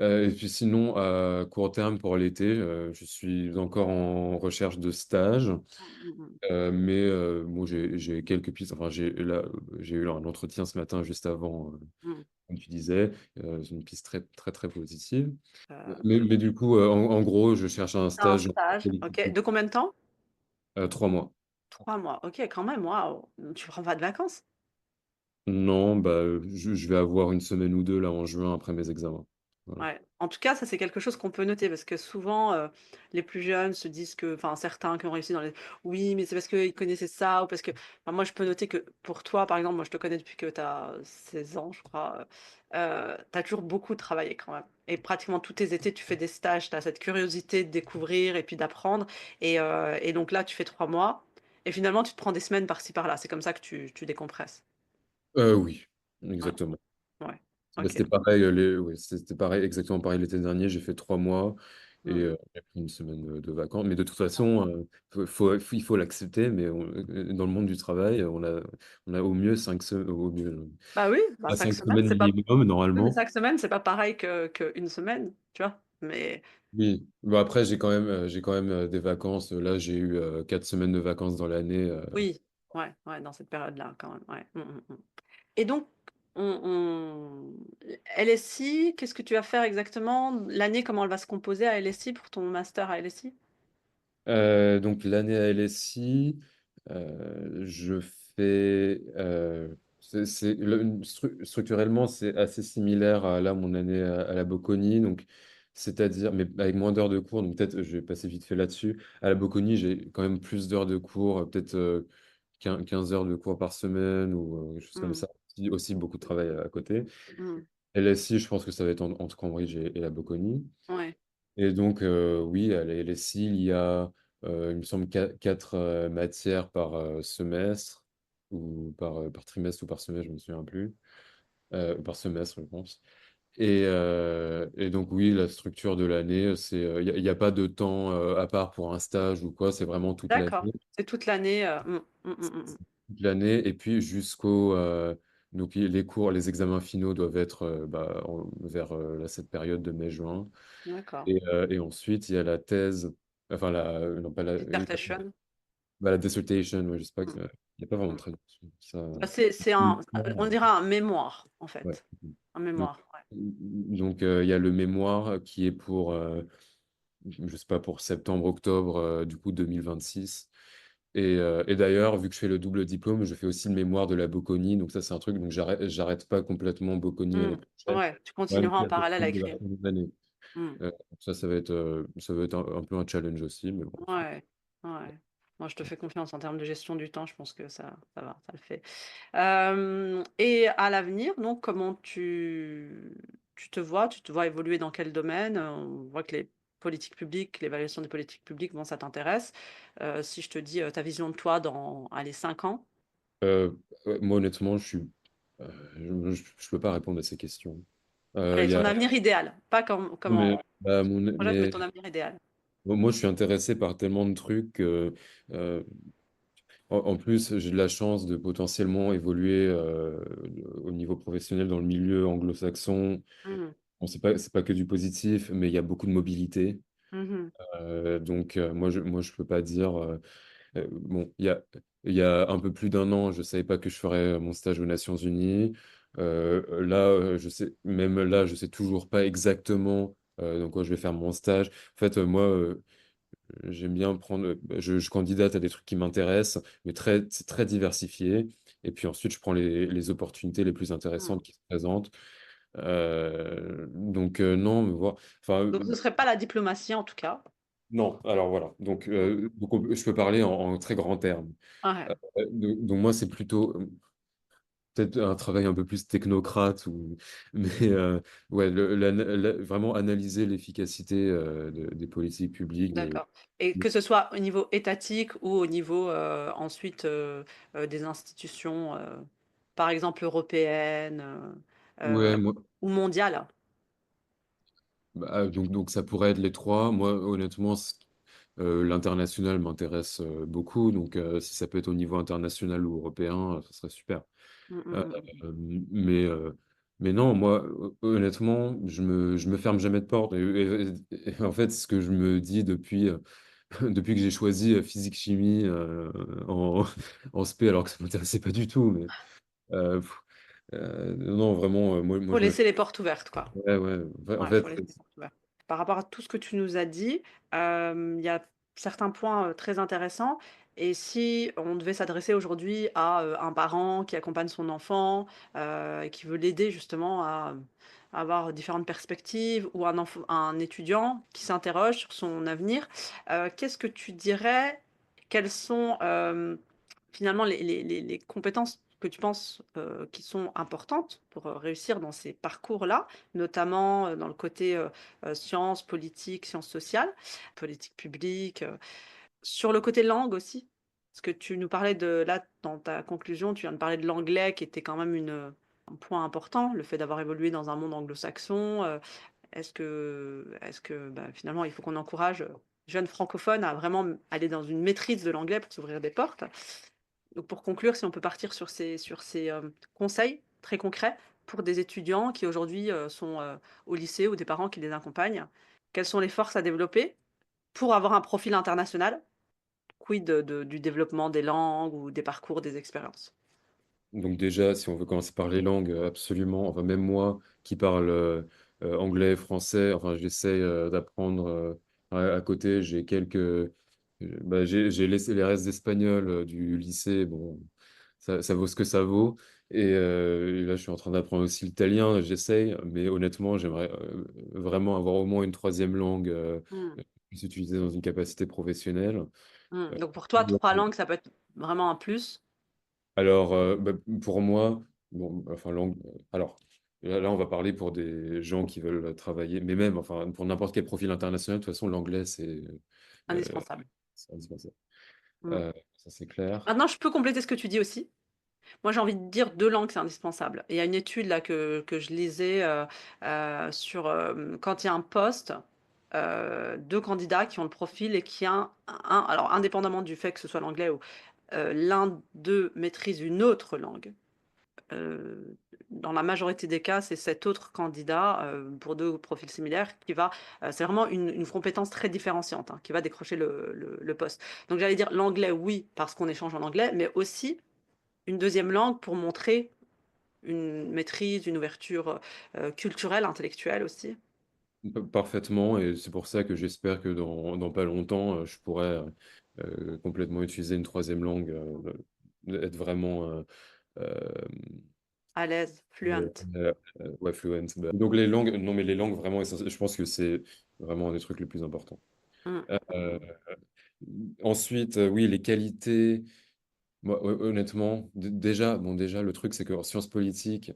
Speaker 2: Et puis sinon, à court terme pour l'été, je suis encore en recherche de stage.
Speaker 1: Mm,
Speaker 2: Mais bon, j'ai quelques pistes. Enfin, j'ai eu un entretien ce matin juste avant,
Speaker 1: mm, mm.
Speaker 2: comme tu disais. C'est une piste très, très, très positive.
Speaker 1: Euh,
Speaker 2: Mais du coup, en gros, je cherche un
Speaker 1: T'as un
Speaker 2: stage
Speaker 1: stage, ok. De combien de temps?
Speaker 2: 3 mois.
Speaker 1: 3 mois, ok, quand même, waouh. Tu prends pas de vacances?
Speaker 2: Non, bah, je vais avoir une semaine ou deux là en juin après mes examens. Voilà.
Speaker 1: Ouais. En tout cas, ça, c'est quelque chose qu'on peut noter parce que souvent, les plus jeunes se disent que enfin, certains qui ont réussi dans les oui, mais c'est parce qu'ils connaissaient ça ou parce que enfin, moi, je peux noter que pour toi, par exemple, moi, je te connais depuis que tu as 16 ans, je crois, tu as toujours beaucoup travaillé quand même et pratiquement tous tes étés, tu fais des stages, tu as cette curiosité de découvrir et puis d'apprendre et donc là, tu fais 3 mois et finalement, tu te prends des semaines par-ci par-là. C'est comme ça que tu décompresses?
Speaker 2: Oui,
Speaker 1: Ouais,
Speaker 2: exactement.
Speaker 1: ouais.
Speaker 2: Bah,
Speaker 1: OK.
Speaker 2: c'était pareil, ouais, c'était pareil, exactement pareil l'été dernier. J'ai fait 3 mois et
Speaker 1: Mmh.
Speaker 2: j'ai pris une semaine de vacances. Mais de toute façon, il faut l'accepter. Mais dans le monde du travail, on a au mieux 5 semaines, au mieux,
Speaker 1: Bah oui, bah
Speaker 2: à
Speaker 1: 5
Speaker 2: cinq
Speaker 1: semaines,
Speaker 2: semaines
Speaker 1: c'est pas
Speaker 2: minimum
Speaker 1: oui, mais
Speaker 2: normalement.
Speaker 1: 5 semaines, c'est pas pareil que une semaine, tu vois? Mais
Speaker 2: Oui. Bon, après, j'ai quand même des vacances. Là, j'ai eu 4 semaines de vacances dans l'année.
Speaker 1: oui, ouais, ouais, dans cette période-là quand même, ouais. Et donc on LSI, qu'est-ce que tu vas faire exactement? L'année, comment elle va se composer à LSI pour ton master à LSI?
Speaker 2: Donc l'année à LSI, je fais, structurellement c'est assez similaire à là mon année à la Bocconi, donc c'est-à-dire mais avec moins d'heures de cours, donc peut-être je vais passer vite fait là-dessus. À la Bocconi, j'ai quand même plus d'heures de cours, peut-être 15 heures de cours par semaine ou quelque chose comme
Speaker 1: Mmh.
Speaker 2: ça. Aussi beaucoup de travail à côté.
Speaker 1: Mmh.
Speaker 2: LSI, je pense que ça va être entre Cambridge et la Bocconi.
Speaker 1: Ouais,
Speaker 2: Et donc, oui, à la LSI, il y a, il me semble, quatre matières par semestre, ou par trimestre ou par semestre, je ne me souviens plus. Par semestre, je pense. Et donc, oui, la structure de l'année, il y a pas de temps à part pour un stage ou quoi, c'est vraiment toute l'année.
Speaker 1: d'accord. C'est toute l'année,
Speaker 2: Toute l'année, et puis jusqu'au. Donc, les cours, les examens finaux doivent être bah, vers cette période de mai-juin.
Speaker 1: D'accord.
Speaker 2: Et ensuite, il y a la thèse, enfin, non, pas
Speaker 1: Dissertation.
Speaker 2: bah, la dissertation, ouais, je sais pas,
Speaker 1: Mmh.
Speaker 2: il n'y a pas vraiment
Speaker 1: Mmh.
Speaker 2: de traduction. Ça,
Speaker 1: Bah, c'est un on dira un mémoire, en
Speaker 2: ouais.
Speaker 1: fait. Un
Speaker 2: Donc,
Speaker 1: mémoire, ouais.
Speaker 2: il y a le mémoire qui est pour, je sais pas, pour septembre-octobre, du coup, 2026. Et d'ailleurs, vu que je fais le double diplôme, je fais aussi le mémoire de la Bocconi. Donc ça, c'est un truc, donc j'arrête pas complètement Bocconi l'année
Speaker 1: Mmh.
Speaker 2: prochaine.
Speaker 1: Ouais, tu
Speaker 2: Ouais, donc
Speaker 1: continueras en
Speaker 2: la
Speaker 1: parallèle à
Speaker 2: de la
Speaker 1: écrire.
Speaker 2: fin de l'année.
Speaker 1: Mmh.
Speaker 2: Ça va être un peu un challenge aussi, mais bon.
Speaker 1: Ouais, ouais. Moi, je te fais confiance en termes de gestion du temps, je pense que ça va, ça le fait. Et à l'avenir, donc, comment tu te vois? Tu te vois évoluer dans quel domaine? On voit que les politiques publiques, l'évaluation des politiques publiques, bon, ça t'intéresse. Si je te dis, ta vision de toi dans, allez, 5 ans?
Speaker 2: Euh, ouais, moi, honnêtement, je peux pas répondre à ces questions.
Speaker 1: Allez,
Speaker 2: Il y
Speaker 1: ton
Speaker 2: a,
Speaker 1: avenir idéal, pas comment
Speaker 2: mais,
Speaker 1: tu
Speaker 2: bah,
Speaker 1: te projettes, mais ton avenir idéal.
Speaker 2: moi, je suis intéressé par tellement de trucs. Euh, en plus, j'ai de la chance de potentiellement évoluer au niveau professionnel dans le milieu anglo-saxon.
Speaker 1: Mmh.
Speaker 2: Bon, c'est pas que du positif, mais il y a beaucoup de mobilité.
Speaker 1: Mmh.
Speaker 2: Donc, moi, je peux pas dire. Bon, il y a un peu plus d'un an, je ne savais pas que je ferais mon stage aux Nations Unies. Là, même là, je sais toujours pas exactement dans quoi je vais faire mon stage. En fait, moi, j'aime bien je candidate à des trucs qui m'intéressent, mais c'est très diversifié. Et puis ensuite, je prends les opportunités les plus
Speaker 1: Mmh.
Speaker 2: intéressantes qui se présentent. Donc, non, enfin,
Speaker 1: Donc ce serait pas la diplomatie, en tout cas.
Speaker 2: non, alors voilà. Donc,
Speaker 1: Mmh.
Speaker 2: je peux parler en très grands termes.
Speaker 1: Ouais.
Speaker 2: Donc moi, c'est plutôt peut-être un travail un peu plus technocrate, mais ouais, vraiment analyser l'efficacité des politiques publiques.
Speaker 1: D'accord, et que ce soit au niveau étatique ou au niveau, ensuite, des institutions, par exemple européennes,
Speaker 2: Ouais, moi,
Speaker 1: ou mondiales?
Speaker 2: bah, donc ça pourrait être les trois. Moi, honnêtement, l'international m'intéresse beaucoup. Donc, si ça peut être au niveau international ou européen, ça serait super.
Speaker 1: Mmh, mmh,
Speaker 2: Euh,
Speaker 1: mmh, mmh.
Speaker 2: mais Mais non, moi, honnêtement, je me ferme jamais de porte. Et en fait, ce que je me dis depuis, depuis que j'ai choisi physique-chimie en, en spé, alors que ça m'intéressait pas du tout. Mais pff, non, vraiment, moi,
Speaker 1: Faut
Speaker 2: je me
Speaker 1: laisser
Speaker 2: ferme.
Speaker 1: les portes ouvertes, quoi.
Speaker 2: Ouais, ouais. En
Speaker 1: Ouais,
Speaker 2: fait,
Speaker 1: faut laisser les portes ouvertes. Par rapport à tout ce que tu nous as dit, il y a certains points, très intéressants et si on devait s'adresser aujourd'hui à, un parent qui accompagne son enfant, et qui veut l'aider justement à avoir différentes perspectives ou un étudiant qui s'interroge sur son avenir, qu'est-ce que tu dirais? Quelles sont, finalement les compétences que tu penses, qui sont importantes pour, réussir dans ces parcours-là? Notamment, dans le côté, sciences politiques, sciences sociales, politique publique, sur le côté langue aussi? Parce que tu nous parlais de là, dans ta conclusion, tu viens de parler de l'anglais qui était quand même un point important, le fait d'avoir évolué dans un monde anglo-saxon, est-ce que, bah, finalement, il faut qu'on encourage, jeunes francophones à vraiment aller dans une maîtrise de l'anglais pour s'ouvrir des portes? Donc pour conclure, si on peut partir sur ces conseils très concrets pour des étudiants qui aujourd'hui, sont, au lycée ou des parents qui les accompagnent. Quelles sont les forces à développer pour avoir un profil international? Quid du développement des langues ou des parcours, des expériences?
Speaker 2: donc déjà, si on veut commencer par les langues, absolument. Enfin, même moi qui parle anglais, français, enfin, j'essaie d'apprendre à côté. J'ai bah, j'ai laissé les restes d'espagnol du lycée. Bon, ça vaut ce que ça vaut. Et là, je suis en train d'apprendre aussi l'italien. J'essaye, mais honnêtement, j'aimerais vraiment avoir au moins une troisième langue
Speaker 1: Mmh.
Speaker 2: plus utilisée dans une capacité professionnelle.
Speaker 1: Mmh.
Speaker 2: Euh,
Speaker 1: Donc pour toi, 3 langues, ça peut être vraiment un plus?
Speaker 2: Alors, bah, pour moi, bon, enfin, alors là, on va parler pour des gens qui veulent travailler, mais même, enfin, pour n'importe quel profil international, de toute façon, l'anglais, euh,
Speaker 1: Indispensable.
Speaker 2: c'est indispensable.
Speaker 1: Mmh.
Speaker 2: Ça, c'est clair.
Speaker 1: Maintenant, je peux compléter ce que tu dis aussi. Moi, j'ai envie de dire 2 langues, c'est indispensable. Il y a une étude là que je lisais, sur, quand il y a un poste, 2 candidats qui ont le profil et qui un alors indépendamment du fait que ce soit l'anglais ou, l'un d'eux maîtrise une autre langue, dans la majorité des cas, c'est cet autre candidat, pour 2 profils similaires qui va, c'est vraiment une compétence très différenciante, hein, qui va décrocher le poste. Donc j'allais dire l'anglais, oui, parce qu'on échange en anglais, mais aussi une deuxième langue pour montrer une maîtrise, une ouverture, culturelle, intellectuelle aussi.
Speaker 2: Parfaitement, et c'est pour ça que j'espère que dans pas longtemps, je pourrais complètement utiliser une troisième langue, être vraiment euh,
Speaker 1: À l'aise,
Speaker 2: ouais,
Speaker 1: fluent.
Speaker 2: ouais, fluent. Bah, donc les langues, non mais les langues vraiment essentielles, je pense que c'est vraiment un des trucs les plus importants.
Speaker 1: Mmh.
Speaker 2: Euh, Ensuite, oui, les qualités. Moi, honnêtement, déjà, bon, déjà, le truc, c'est qu'en sciences politiques,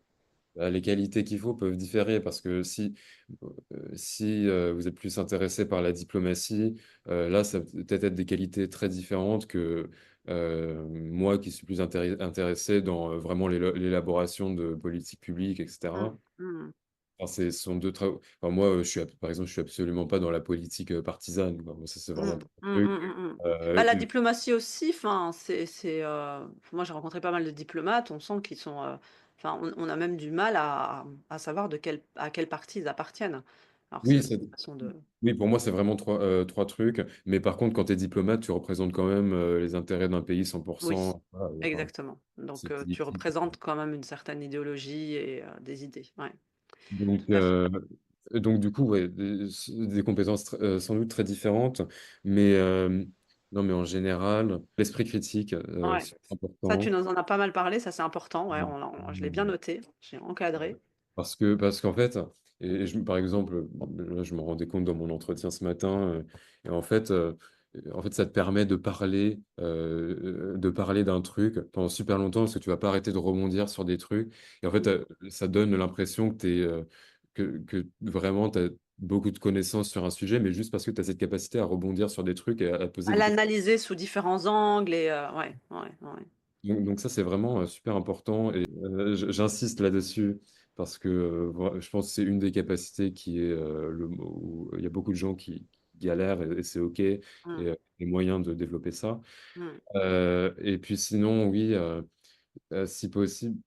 Speaker 2: les qualités qu'il faut peuvent différer parce que si vous êtes plus intéressé par la diplomatie, là, ça peut peut-être être des qualités très différentes que moi qui suis plus intéressé dans vraiment l'élaboration de politiques publiques,
Speaker 1: Mmh.
Speaker 2: etc.
Speaker 1: Mmh.
Speaker 2: Enfin, ce sont deux travaux. Enfin, moi, par exemple, je suis absolument pas dans la politique partisane, quoi. Moi, ça, c'est
Speaker 1: Mmh.
Speaker 2: vraiment pas
Speaker 1: Mmh,
Speaker 2: un truc.
Speaker 1: mmh, mmh, mmh. Bah,
Speaker 2: Euh,
Speaker 1: la diplomatie aussi, enfin, moi j'ai rencontré pas mal de diplomates, on sent qu'ils sont, enfin, on a même du mal à savoir à quel parti ils appartiennent. Alors c'est
Speaker 2: oui,
Speaker 1: aussi une façon de
Speaker 2: oui, pour moi, c'est vraiment trois trucs. Mais par contre, quand tu es diplomate, tu représentes quand même les intérêts d'un pays
Speaker 1: oui,
Speaker 2: 100%. Voilà, enfin,
Speaker 1: exactement. Donc
Speaker 2: c'est
Speaker 1: tu
Speaker 2: politique.
Speaker 1: représentes quand même une certaine idéologie et des idées, ouais,
Speaker 2: Donc,
Speaker 1: tout à fait.
Speaker 2: du coup, ouais, des compétences sans doute très différentes. Mais non, mais en général, l'esprit critique,
Speaker 1: Ouais,
Speaker 2: c'est
Speaker 1: ça tu
Speaker 2: important.
Speaker 1: nous en as pas mal parlé, ça c'est important, ouais, je l'ai bien noté, j'ai encadré.
Speaker 2: Parce qu'en fait, par exemple, là, je me rendais compte dans mon entretien ce matin, et en fait, ça te permet de parler d'un truc pendant super longtemps parce que tu vas pas arrêter de rebondir sur des trucs. Et en fait,
Speaker 1: Mmh.
Speaker 2: ça donne l'impression que vraiment tu as beaucoup de connaissances sur un sujet, mais juste parce que tu as cette capacité à rebondir sur des trucs et à poser
Speaker 1: À
Speaker 2: des questions.
Speaker 1: l'analyser sous différents angles et ouais, ouais, ouais.
Speaker 2: Donc ça, c'est vraiment super important et j'insiste là-dessus parce que je pense que c'est une des capacités qui est où il y a beaucoup de gens qui galèrent et c'est OK et
Speaker 1: Mmh,
Speaker 2: les moyens de développer ça.
Speaker 1: mmh.
Speaker 2: Et puis sinon, oui, si possible,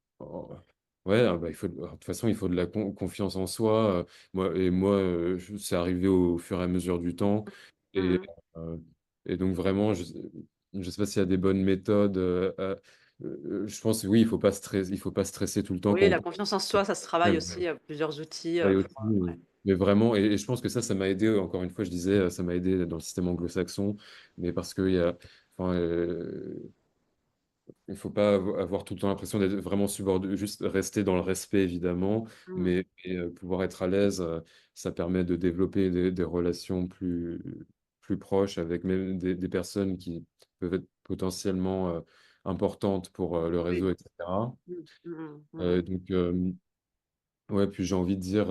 Speaker 2: Ouais, bah, de toute façon, il faut de la confiance en soi. C'est arrivé au fur et à mesure du temps. Et,
Speaker 1: Mhm.
Speaker 2: euh, et donc, vraiment, je sais pas s'il y a des bonnes méthodes. Je pense, oui, il faut pas stresser tout le temps
Speaker 1: Oui,
Speaker 2: quand
Speaker 1: la confiance en soi, ça se travaille aussi. Il y a plusieurs outils
Speaker 2: travaille aussi,
Speaker 1: pour. Ouais.
Speaker 2: mais vraiment, et je pense que ça m'a aidé, encore une fois, je disais, ça m'a aidé dans le système anglo-saxon, mais parce qu'il y a, enfin, il faut pas avoir tout le temps l'impression d'être vraiment subordonné, juste rester dans le respect, évidemment,
Speaker 1: Mhm.
Speaker 2: mais pouvoir être à l'aise, ça permet de développer des relations plus proches avec même des personnes qui peuvent être potentiellement importantes pour le
Speaker 1: Oui.
Speaker 2: réseau, etc.
Speaker 1: Mhm. Mhm. Mhm.
Speaker 2: Donc, ouais, puis j'ai envie de dire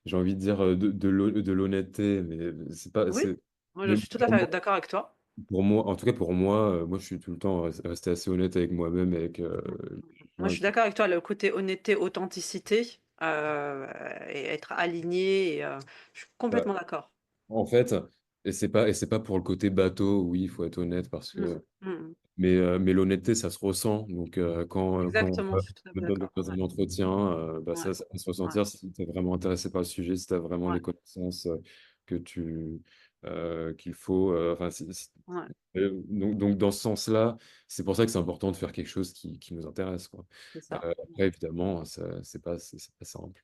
Speaker 2: de l'honnêteté, mais c'est pas,
Speaker 1: Oui,
Speaker 2: c'est,
Speaker 1: moi, je
Speaker 2: mais
Speaker 1: suis tout à fait d'accord avec toi.
Speaker 2: pour moi, en tout cas pour moi, moi je suis tout le temps resté assez honnête avec moi-même, avec
Speaker 1: Mhm. Moi, je
Speaker 2: gens
Speaker 1: suis
Speaker 2: qui-
Speaker 1: d'accord avec toi. Le côté honnêteté, authenticité et être aligné, je suis
Speaker 2: bah,
Speaker 1: complètement d'accord.
Speaker 2: en fait, et c'est pas pour le côté bateau, oui, il faut être honnête parce
Speaker 1: Mhm.
Speaker 2: que,
Speaker 1: Mhm.
Speaker 2: mais l'honnêteté, ça se ressent. Donc quand on
Speaker 1: Exactement,
Speaker 2: va
Speaker 1: je suis tout à fait d'accord.
Speaker 2: dans
Speaker 1: Ouais.
Speaker 2: un entretien, bah,
Speaker 1: Ouais.
Speaker 2: ça va se
Speaker 1: Ouais.
Speaker 2: ressentir si tu es vraiment intéressé par le sujet, si tu as vraiment
Speaker 1: Ouais.
Speaker 2: les connaissances que qu'il faut. Enfin,
Speaker 1: Ouais.
Speaker 2: donc dans ce sens-là, c'est pour ça que c'est important de faire quelque chose qui nous intéresse, quoi.
Speaker 1: C'est ça.
Speaker 2: Après, évidemment, c'est pas simple.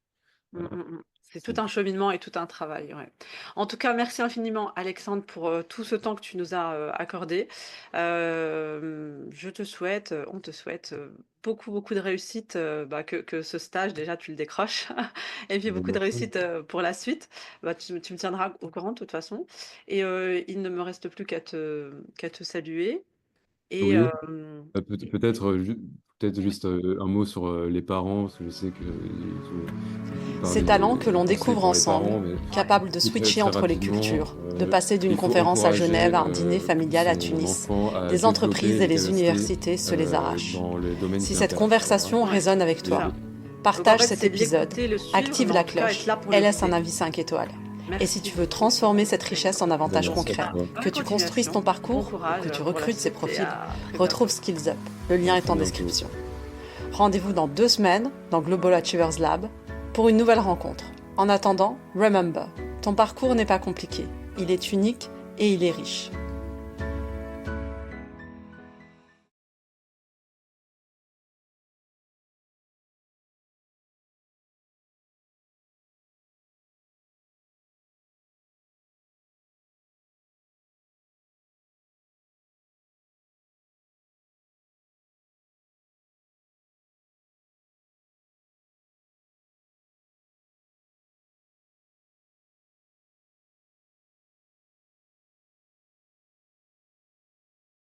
Speaker 1: Mmh,
Speaker 2: Euh,
Speaker 1: mmh, mmh. C'est tout
Speaker 2: c'est-
Speaker 1: un cheminement et tout un travail, ouais. En tout cas, merci infiniment Alexandre pour, tout ce temps que tu nous as, accordé. Je te souhaite, on te souhaite, beaucoup, beaucoup de réussite, bah, que ce stage déjà tu le décroches et puis beaucoup de
Speaker 2: Merci.
Speaker 1: réussite, pour la suite. Bah, tu me tiendras au courant de toute façon et il ne me reste plus qu'à te saluer et
Speaker 2: Oui. Peut-être peut-être juste un mot sur les parents, parce que je sais que vous
Speaker 1: Ces
Speaker 2: parlez
Speaker 1: talents que
Speaker 2: de
Speaker 1: l'on
Speaker 2: conseils
Speaker 1: découvre
Speaker 2: pour les
Speaker 1: ensemble,
Speaker 2: parents, mais
Speaker 1: capables de
Speaker 2: très,
Speaker 1: switcher
Speaker 2: très
Speaker 1: entre les
Speaker 2: rapidement,
Speaker 1: cultures, de passer d'une
Speaker 2: il faut
Speaker 1: conférence à
Speaker 2: encourager
Speaker 1: Genève à un dîner familial à
Speaker 2: son
Speaker 1: Tunis,
Speaker 2: enfant à
Speaker 1: les
Speaker 2: développer
Speaker 1: entreprises et
Speaker 2: les
Speaker 1: les
Speaker 2: capacités
Speaker 1: universités se les arrachent.
Speaker 2: dans le domaine
Speaker 1: Si
Speaker 2: qui
Speaker 1: cette
Speaker 2: l'intéresse. Voilà.
Speaker 1: conversation Ouais,
Speaker 2: Et,
Speaker 1: résonne avec
Speaker 2: et-
Speaker 1: toi,
Speaker 2: et-
Speaker 1: donc en
Speaker 2: et-
Speaker 1: fait, partage cet c'est épisode, l'écouter, le suivre, active mais en
Speaker 2: voilà.
Speaker 1: tout la cas être cloche là pour
Speaker 2: Euh,
Speaker 1: le et laisse un guider. avis 5 étoiles. Et si tu
Speaker 2: Merci.
Speaker 1: veux transformer cette richesse en
Speaker 2: Ben,
Speaker 1: avantages
Speaker 2: merci à
Speaker 1: concrets,
Speaker 2: toi.
Speaker 1: que tu construises ton
Speaker 2: Merci.
Speaker 1: parcours bon
Speaker 2: Merci.
Speaker 1: courage
Speaker 2: À
Speaker 1: que tu
Speaker 2: très
Speaker 1: pour la
Speaker 2: bientôt.
Speaker 1: recrutes ces profils,
Speaker 2: À
Speaker 1: retrouve Skills Up. Le lien est
Speaker 2: très
Speaker 1: en
Speaker 2: bientôt.
Speaker 1: description. Rendez-vous dans 2 semaines dans Global Achievers Lab pour une nouvelle rencontre. En attendant, remember, ton parcours n'est pas compliqué, il est unique et il est riche.